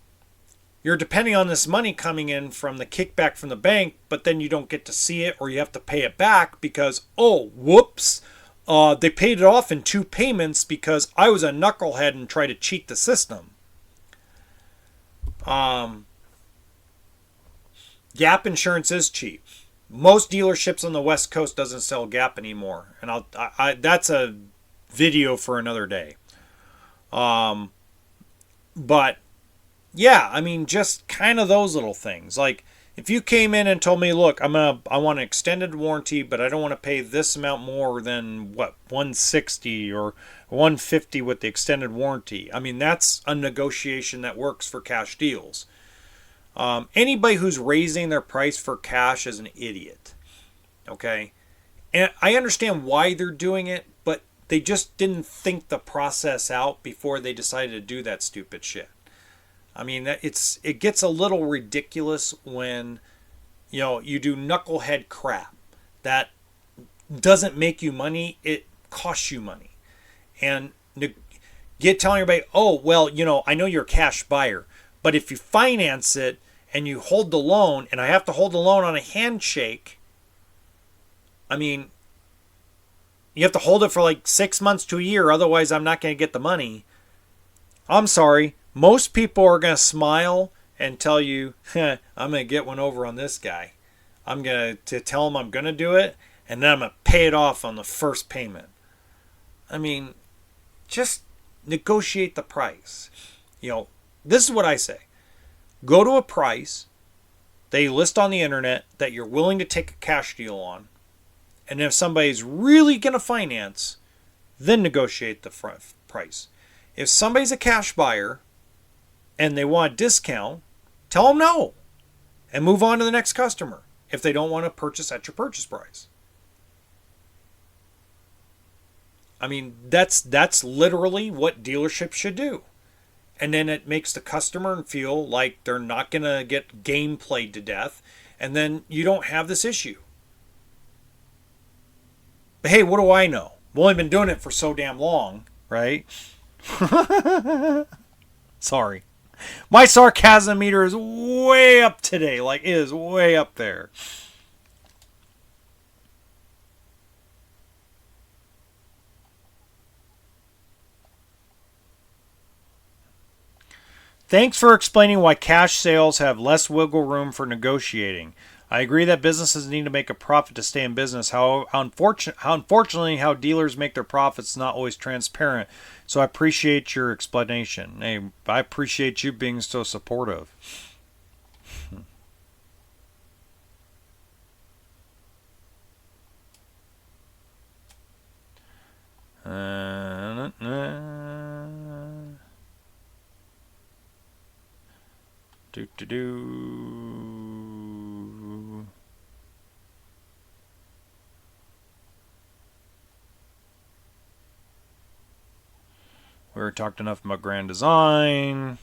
A: you're depending on this money coming in from the kickback from the bank, but then you don't get to see it or you have to pay it back because, whoops, they paid it off in 2 payments because I was a knucklehead and tried to cheat the system. Gap insurance is cheap. Most dealerships on the West Coast doesn't sell Gap anymore, and that's a video for another day. But yeah, I mean, just kind of those little things. Like, if you came in and told me, look, I want an extended warranty, but I don't want to pay this amount more than $160 or $150 with the extended warranty. I mean, that's a negotiation that works for cash deals. Anybody who's raising their price for cash is an idiot. Okay? And I understand why they're doing it, but they just didn't think the process out before they decided to do that stupid shit. I mean, it gets a little ridiculous when, you do knucklehead crap that doesn't make you money. It costs you money. And telling everybody, I know you're a cash buyer, but if you finance it and you hold the loan, and I have to hold the loan on a handshake, I mean, You have to hold it for like 6 months to a year, otherwise I'm not going to get the money. I'm sorry. Most people are going to smile and tell you, I'm going to get one over on this guy. I'm going to tell him I'm going to do it, and then I'm going to pay it off on the first payment. I mean, just negotiate the price. This is what I say. Go to a price that you list on the internet that you're willing to take a cash deal on. And if somebody's really going to finance, then negotiate the price. If somebody's a cash buyer and they want a discount, tell them no and move on to the next customer if they don't want to purchase at your purchase price. I mean, that's literally what dealerships should do. And then it makes the customer feel like they're not going to get game played to death. And then you don't have this issue. But hey, what do I know? I've only been doing it for so damn long, right? Sorry. My sarcasm meter is way up today. Like, it is way up there. Thanks for explaining why cash sales have less wiggle room for negotiating. I agree that businesses need to make a profit to stay in business. Unfortunately, how dealers make their profits is not always transparent. So I appreciate your explanation. Hey, I appreciate you being so supportive. We talked enough about Grand Design.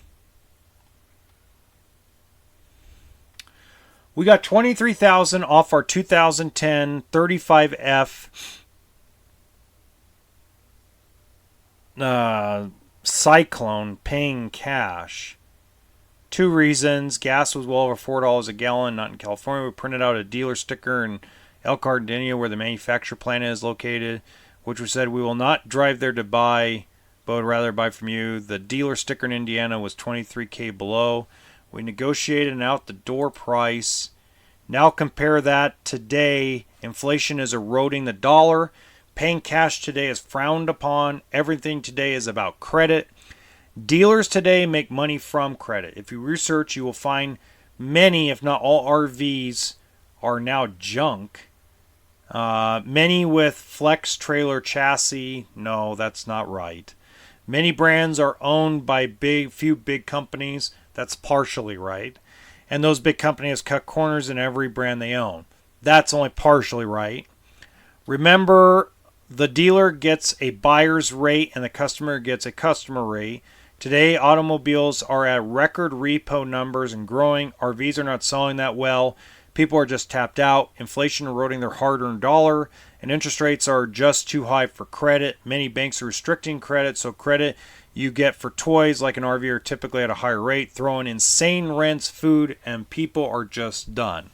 A: We got $23,000 off our 2010 35F Cyclone paying cash. 2 reasons. Gas was well over $4 a gallon, not in California. We printed out a dealer sticker in Elkhart, Indiana, where the manufacturer plant is located, which we said we will not drive there to buy, but would rather buy from you. The dealer sticker in Indiana was $23K below. We negotiated an out-the-door price. Now compare that today. Inflation is eroding the dollar. Paying cash today is frowned upon. Everything today is about credit. Dealers today make money from credit. If you research, you will find many, if not all, RVs are now junk. Many with flex trailer chassis. No, that's not right. Many brands are owned by few big companies. That's partially right. And those big companies cut corners in every brand they own. That's only partially right. Remember, the dealer gets a buyer's rate and the customer gets a customer rate. Today, automobiles are at record repo numbers and growing. RVs are not selling that well. People are just tapped out. Inflation eroding their hard-earned dollar. And interest rates are just too high for credit. Many banks are restricting credit, so credit you get for toys like an RV are typically at a higher rate. Throwing insane rents, food, and people are just done.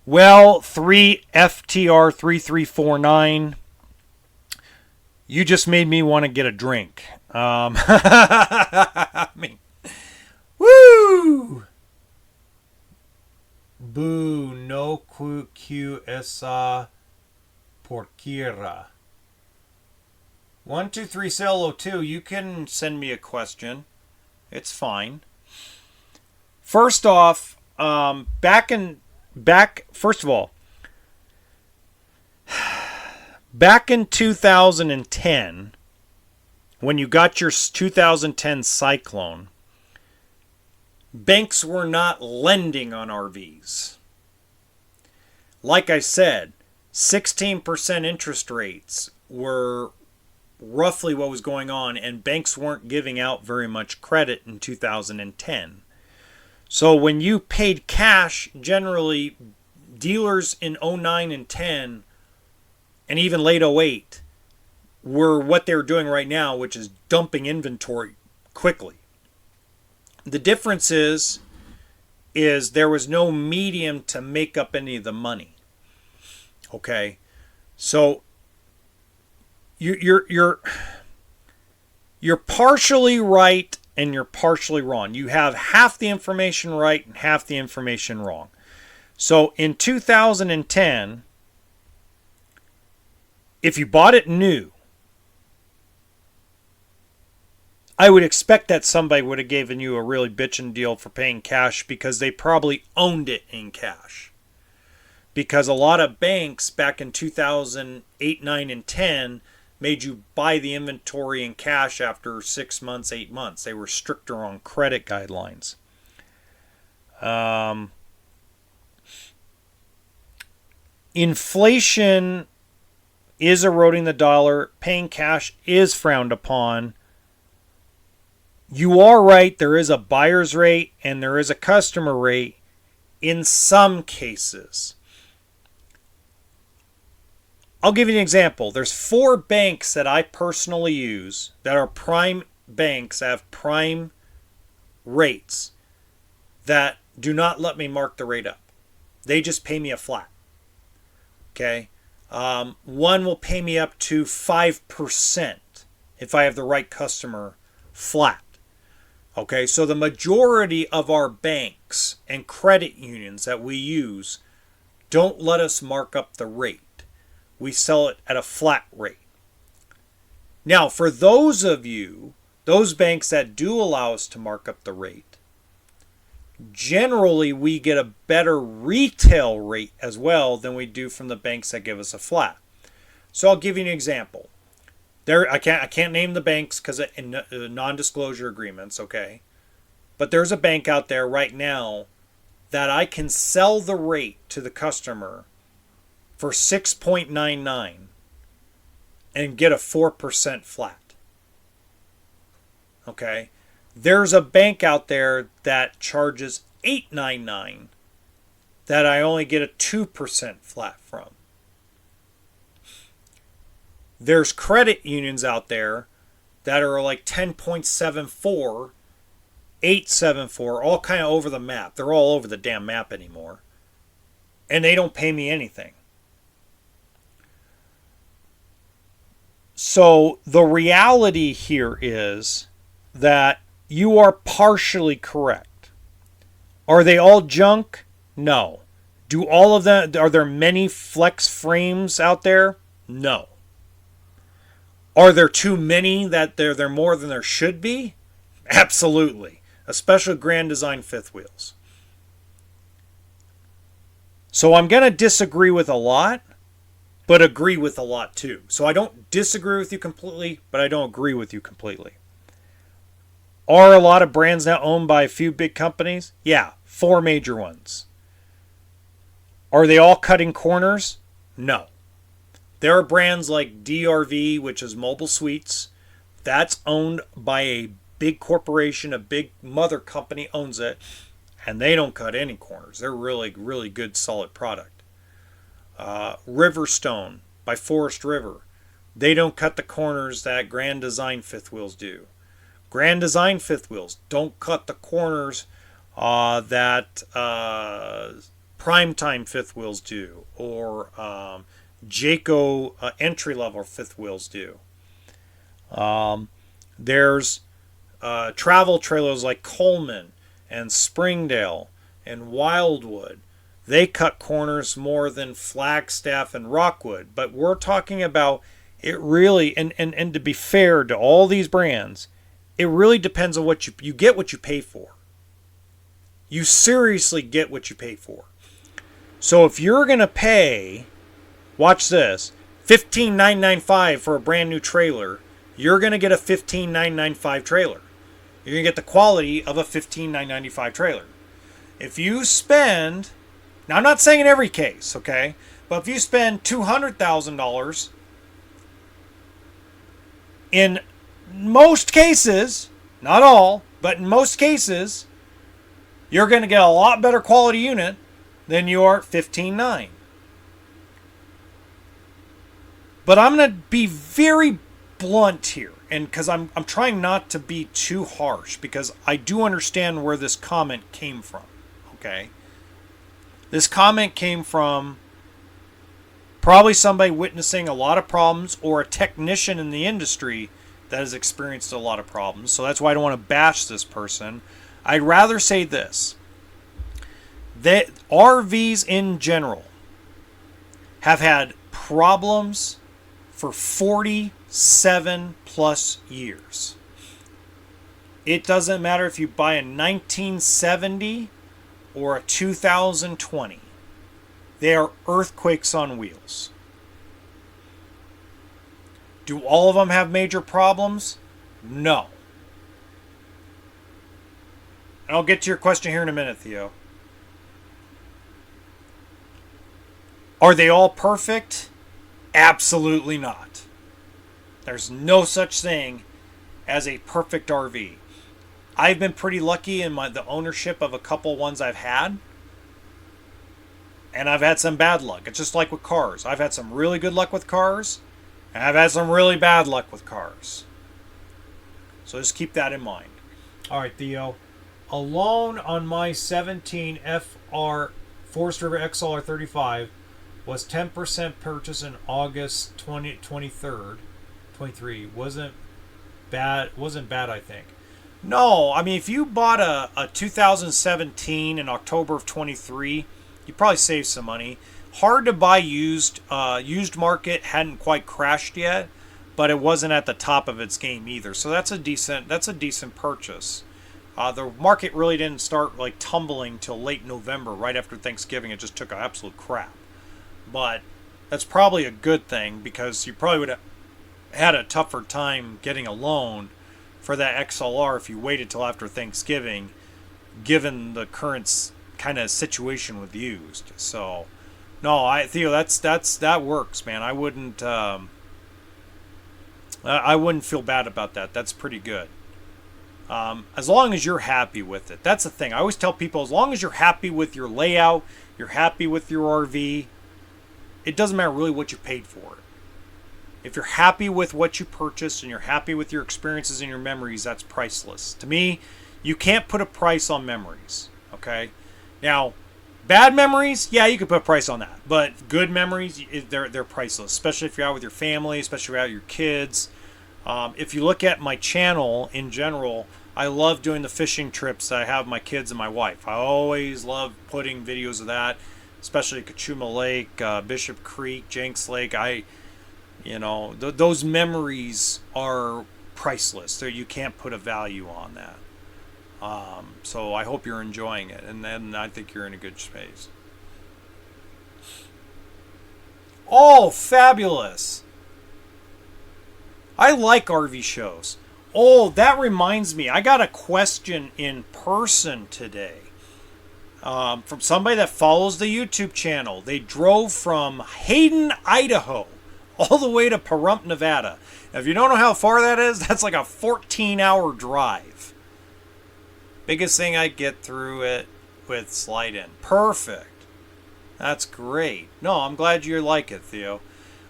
A: Well, 3FTR3349, you just made me want to get a drink. I mean, woo! Boo, no Q esa porquera. 123 Cello 2, you can send me a question. It's fine. First off, first of all, back in 2010, when you got your 2010 Cyclone, banks were not lending on RVs. Like I said, 16% interest rates were roughly what was going on, and banks weren't giving out very much credit in 2010. So when you paid cash, generally dealers in 09 and 10 and even late 08 were what they're doing right now, which is dumping inventory quickly. The difference is there was no medium to make up any of the money. Okay? So you're partially right and you're partially wrong. You have half the information right and half the information wrong. So in 2010, if you bought it new, I would expect that somebody would have given you a really bitchin' deal for paying cash because they probably owned it in cash. Because a lot of banks back in 2008, 9, and 10 made you buy the inventory in cash after 6 months, 8 months. They were stricter on credit guidelines. Inflation is eroding the dollar. Paying cash is frowned upon. You are right. There is a buyer's rate and there is a customer rate in some cases. I'll give you an example. There's 4 banks that I personally use that are prime banks that have prime rates that do not let me mark the rate up. They just pay me a flat. Okay? One will pay me up to 5% if I have the right customer flat. Okay, so the majority of our banks and credit unions that we use don't let us mark up the rate. We sell it at a flat rate. Now, for those of you, those banks that do allow us to mark up the rate, generally we get a better retail rate as well than we do from the banks that give us a flat. So I'll give you an example. I can't name the banks because of non-disclosure agreements, okay? But there's a bank out there right now that I can sell the rate to the customer for 6.99 and get a 4% flat. Okay? There's a bank out there that charges $8.99 that I only get a 2% flat from. There's credit unions out there that are like 10.74, 8.74, all kind of over the map. They're all over the damn map anymore. And they don't pay me anything. So the reality here is that you are partially correct. Are they all junk? No. Do all of them, are there many flex frames out there? No. Are there too many that they're more than there should be? Absolutely. Especially Grand Design fifth wheels. So I'm going to disagree with a lot, but agree with a lot too. So I don't disagree with you completely, but I don't agree with you completely. Are a lot of brands now owned by a few big companies? Yeah, 4 major ones. Are they all cutting corners? No. There are brands like DRV, which is Mobile Suites. That's owned by a big corporation, a big mother company owns it, and they don't cut any corners. They're really, really good, solid product. Riverstone by Forest River. They don't cut the corners that Grand Design fifth wheels do. Grand Design fifth wheels don't cut the corners that Primetime fifth wheels do, or Jayco entry-level fifth wheels do. There's travel trailers like Coleman and Springdale and Wildwood. They cut corners more than Flagstaff and Rockwood. But we're talking about it really, and to be fair to all these brands, it really depends on what you get what you pay for. You seriously get what you pay for. So if you're going to pay, watch this, $15,995 for a brand new trailer, you're going to get a $15,995 trailer. You're going to get the quality of a $15,995 trailer. If you spend, now I'm not saying in every case, okay, but if you spend $200,000, in most cases, not all, but in most cases, you're going to get a lot better quality unit than your $15,900. But I'm going to be very blunt here, and because I'm trying not to be too harsh, because I do understand where this comment came from. Okay, this comment came from probably somebody witnessing a lot of problems or a technician in the industry that has experienced a lot of problems. So that's why I don't want to bash this person. I'd rather say this, that RVs in general have had problems for 47 plus years. It doesn't matter if you buy a 1970 or a 2020. They are earthquakes on wheels. Do all of them have major problems? No. And I'll get to your question here in a minute, Theo. Are they all perfect? Absolutely not. There's no such thing as a perfect RV. I've been pretty lucky in the ownership of a couple ones I've had. And I've had some bad luck. It's just like with cars. I've had some really good luck with cars. And I've had some really bad luck with cars. So just keep that in mind. All right, Theo. A loan on my 17 FR Forest River XLR 35 was 10% purchase in August 23rd. 23. Wasn't bad, I think. No, I mean, if you bought a 2017 in October of 23, you probably saved some money. Hard to buy used. Used market hadn't quite crashed yet, but it wasn't at the top of its game either. So that's a decent purchase. The market really didn't start like tumbling till late November, right after Thanksgiving. It just took an absolute crap. But that's probably a good thing, because you probably would have had a tougher time getting a loan for that XLR if you waited till after Thanksgiving, given the current kind of situation with used. So, no, Theo, that works, man. I wouldn't feel bad about that. That's pretty good. As long as you're happy with it. That's the thing. I always tell people, as long as you're happy with your layout, you're happy with your RV, it doesn't matter really what you paid for it. If you're happy with what you purchased and you're happy with your experiences and your memories, that's priceless. To me, you can't put a price on memories, okay? Now, bad memories, yeah, you could put a price on that. But good memories, they're priceless, especially if you're out with your family, especially if you're out with your kids. If you look at my channel in general, I love doing the fishing trips that I have my kids and my wife. I always love putting videos of that, especially Kachuma Lake, Bishop Creek, Jenks Lake. Those memories are priceless. So you can't put a value on that. So I hope you're enjoying it, and then I think you're in a good space. Oh, fabulous! I like RV shows. Oh, that reminds me. I got a question in person today from somebody that follows the YouTube channel. They drove from Hayden, Idaho, all the way to Pahrump, Nevada. Now, if you don't know how far that is, that's like a 14-hour drive. Biggest thing I get through it with slide in. Perfect. That's great. No, I'm glad you like it, Theo.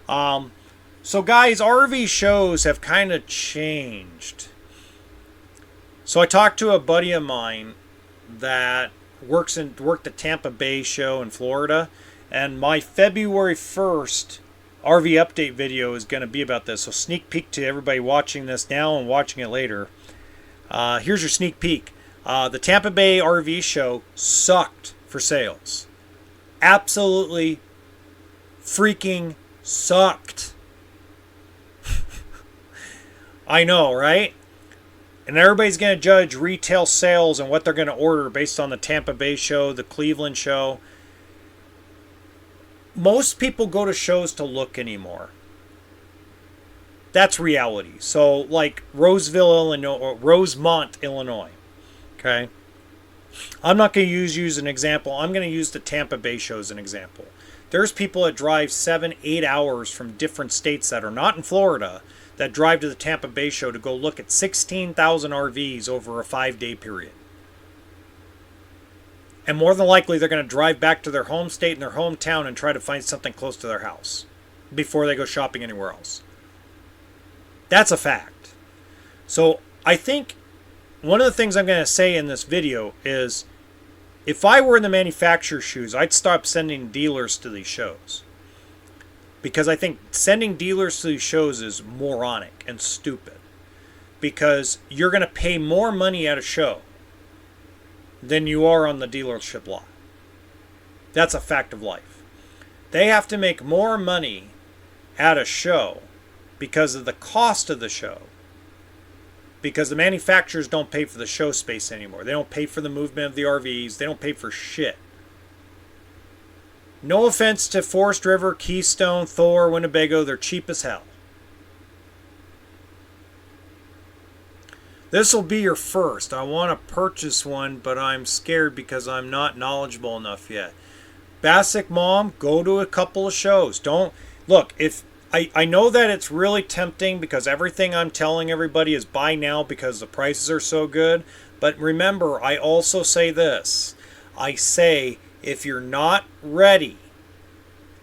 A: So guys, RV shows have kind of changed. So I talked to a buddy of mine that worked the Tampa Bay show in Florida, and my February 1st RV update video is going to be about this. So sneak peek to everybody watching this now and watching it later. Here's your sneak peek. The Tampa Bay RV show sucked for sales. Absolutely freaking sucked. I know, right? And everybody's going to judge retail sales and what they're going to order based on the Tampa Bay show, the Cleveland show. Most people go to shows to look anymore. That's reality. So, like Roseville, Illinois, or Rosemont, Illinois. Okay? I'm not going to use you as an example. I'm going to use the Tampa Bay show as an example. There's people that drive 7-8 hours from different states that are not in Florida that drive to the Tampa Bay show to go look at 16,000 RVs over a 5-day period. And more than likely, they're going to drive back to their home state and their hometown and try to find something close to their house before they go shopping anywhere else. That's a fact. So I think one of the things I'm going to say in this video is, if I were in the manufacturer's shoes, I'd stop sending dealers to these shows. because I think sending dealers to these shows is moronic and stupid, because you're going to pay more money at a show than you are on the dealership lot. That's a fact of life. They have to make more money at a show because of the cost of the show, because the manufacturers don't pay for the show space anymore. They don't pay for the movement of the RVs. They don't pay for shit. No offense to Forest River, Keystone, Thor, Winnebago. They're cheap as hell. This will be your first. I want to purchase one, but I'm scared because I'm not knowledgeable enough yet. Basic Mom, go to a couple of shows. Don't look, if I know that it's really tempting because everything I'm telling everybody is buy now because the prices are so good. But remember, I also say this. I say if you're not ready,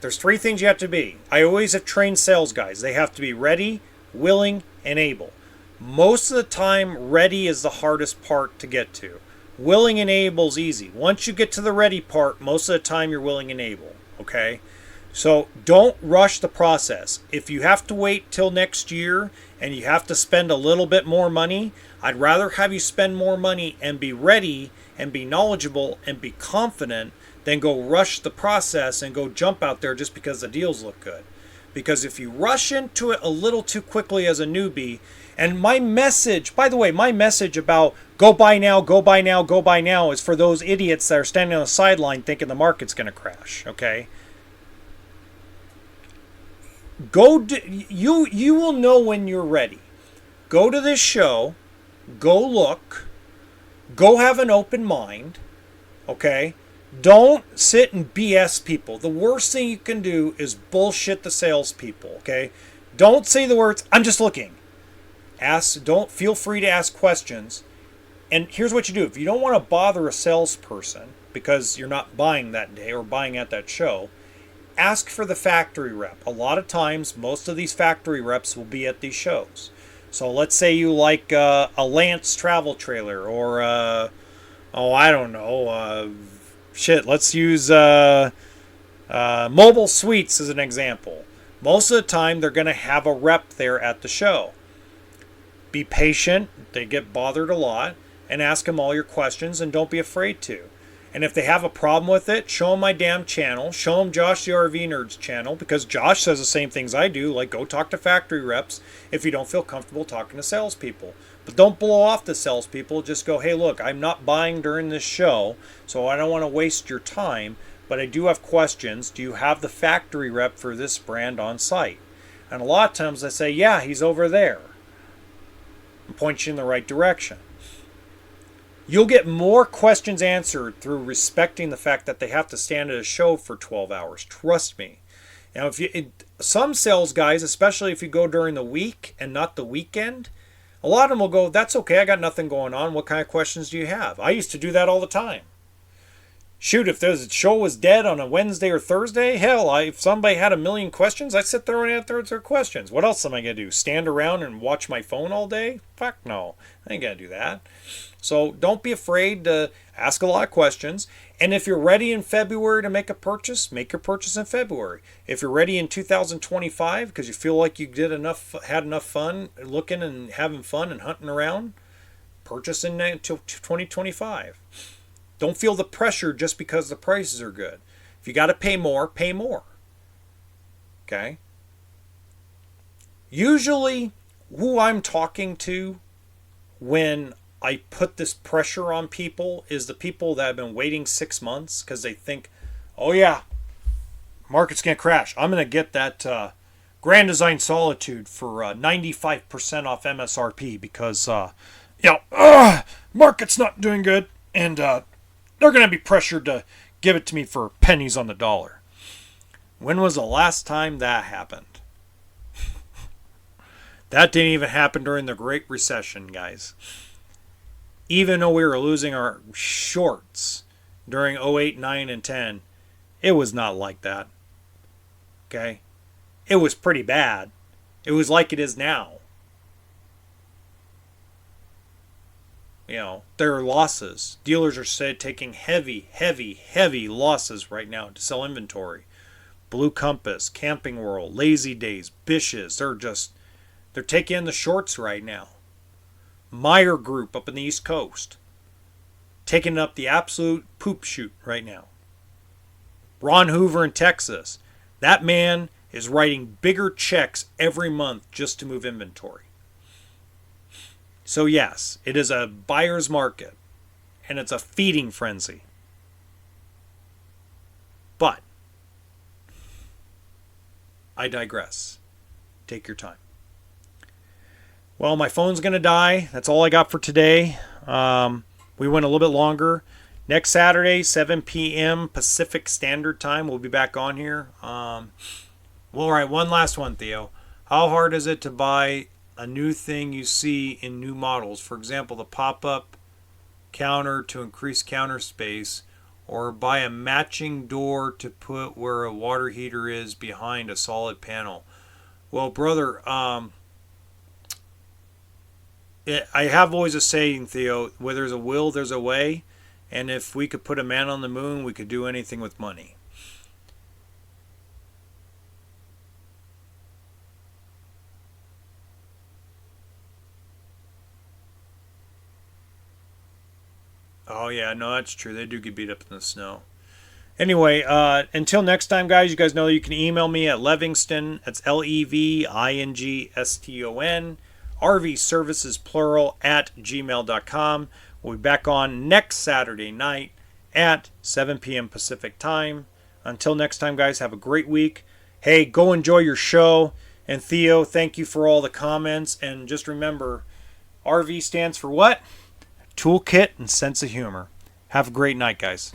A: there's 3 things you have to be. I always have trained sales guys. They have to be ready, willing, and able. Most of the time, ready is the hardest part to get to. Willing and able is easy. Once you get to the ready part, most of the time you're willing and able. Okay? So don't rush the process. If you have to wait till next year and you have to spend a little bit more money, I'd rather have you spend more money and be ready and be knowledgeable and be confident than go rush the process and go jump out there just because the deals look good. Because if you rush into it a little too quickly as a newbie, and my message, by the way, my message about go buy now, go buy now, go buy now is for those idiots that are standing on the sideline thinking the market's going to crash, okay? You will know when you're ready. Go to this show, go look, go have an open mind, okay? Don't sit and BS people. The worst thing you can do is bullshit the salespeople, okay? Don't say the words, I'm just looking. Don't feel free to ask questions. And here's what you do. If you don't want to bother a salesperson because you're not buying that day or buying at that show, ask for the factory rep. A lot of times, most of these factory reps will be at these shows. So let's say you like a Lance travel trailer or, I don't know, let's use Mobile Suites as an example. Most of the time, they're going to have a rep there at the show. Be patient. They get bothered a lot. And ask them all your questions and don't be afraid to. And if they have a problem with it, show them my damn channel. Show them Josh the RV Nerd's channel, because Josh says the same things I do, like go talk to factory reps if you don't feel comfortable talking to salespeople. But don't blow off the salespeople. Just go, hey, look, I'm not buying during this show, so I don't want to waste your time, but I do have questions. Do you have the factory rep for this brand on site? And a lot of times I say, yeah, he's over there. And point you in the right direction. You'll get more questions answered through respecting the fact that they have to stand at a show for 12 hours. Trust me. Now, some sales guys, especially if you go during the week and not the weekend, a lot of them will go, that's okay, I got nothing going on. What kind of questions do you have? I used to do that all the time. Shoot, if the show was dead on a Wednesday or Thursday, hell, if somebody had a million questions, I'd sit there and answer their questions. What else am I going to do? Stand around and watch my phone all day? Fuck no. I ain't going to do that. So don't be afraid to ask a lot of questions. And if you're ready in February to make a purchase, make your purchase in February. If you're ready in 2025 because you feel like you had enough fun looking and having fun and hunting around, purchase until 2025. Don't feel the pressure just because the prices are good. If you got to pay more, pay more. Okay? Usually, who I'm talking to when I put this pressure on people is the people that have been waiting 6 months because they think, oh yeah, market's going to crash. I'm going to get that Grand Design Solitude for 95% off MSRP because, market's not doing good and they're going to be pressured to give it to me for pennies on the dollar. When was the last time that happened? That didn't even happen during the Great Recession, guys. Even though we were losing our shorts during 08, 9, and 10, it was not like that. Okay? It was pretty bad. It was like it is now. You know, there are losses. Dealers are taking heavy losses right now to sell inventory. Blue Compass, Camping World, Lazy Days, Bish's. They're taking in the shorts right now. Meyer Group up in the East Coast, taking up the absolute poop shoot right now. Ron Hoover in Texas. That man is writing bigger checks every month just to move inventory. So yes, it is a buyer's market, and it's a feeding frenzy. But I digress. Take your time. Well, my phone's going to die. That's all I got for today. We went a little bit longer. Next Saturday, 7 p.m. Pacific Standard Time, we'll be back on here. Well, all right, one last one, Theo. How hard is it to buy a new thing you see in new models? For example, the pop-up counter to increase counter space, or buy a matching door to put where a water heater is behind a solid panel. Well, brother, I have always a saying, Theo, where there's a will, there's a way. And if we could put a man on the moon, we could do anything with money. Oh, yeah, no, that's true. They do get beat up in the snow. Anyway, until next time, guys, you guys know you can email me at Levingston. That's Levingston, RV Services plural at gmail.com. We'll be back on next Saturday night at 7 p.m. Pacific time. Until next time, guys, have a great week. Hey, go enjoy your show. And Theo, thank you for all the comments. And just remember, RV stands for what? Toolkit and sense of humor. Have a great night, guys.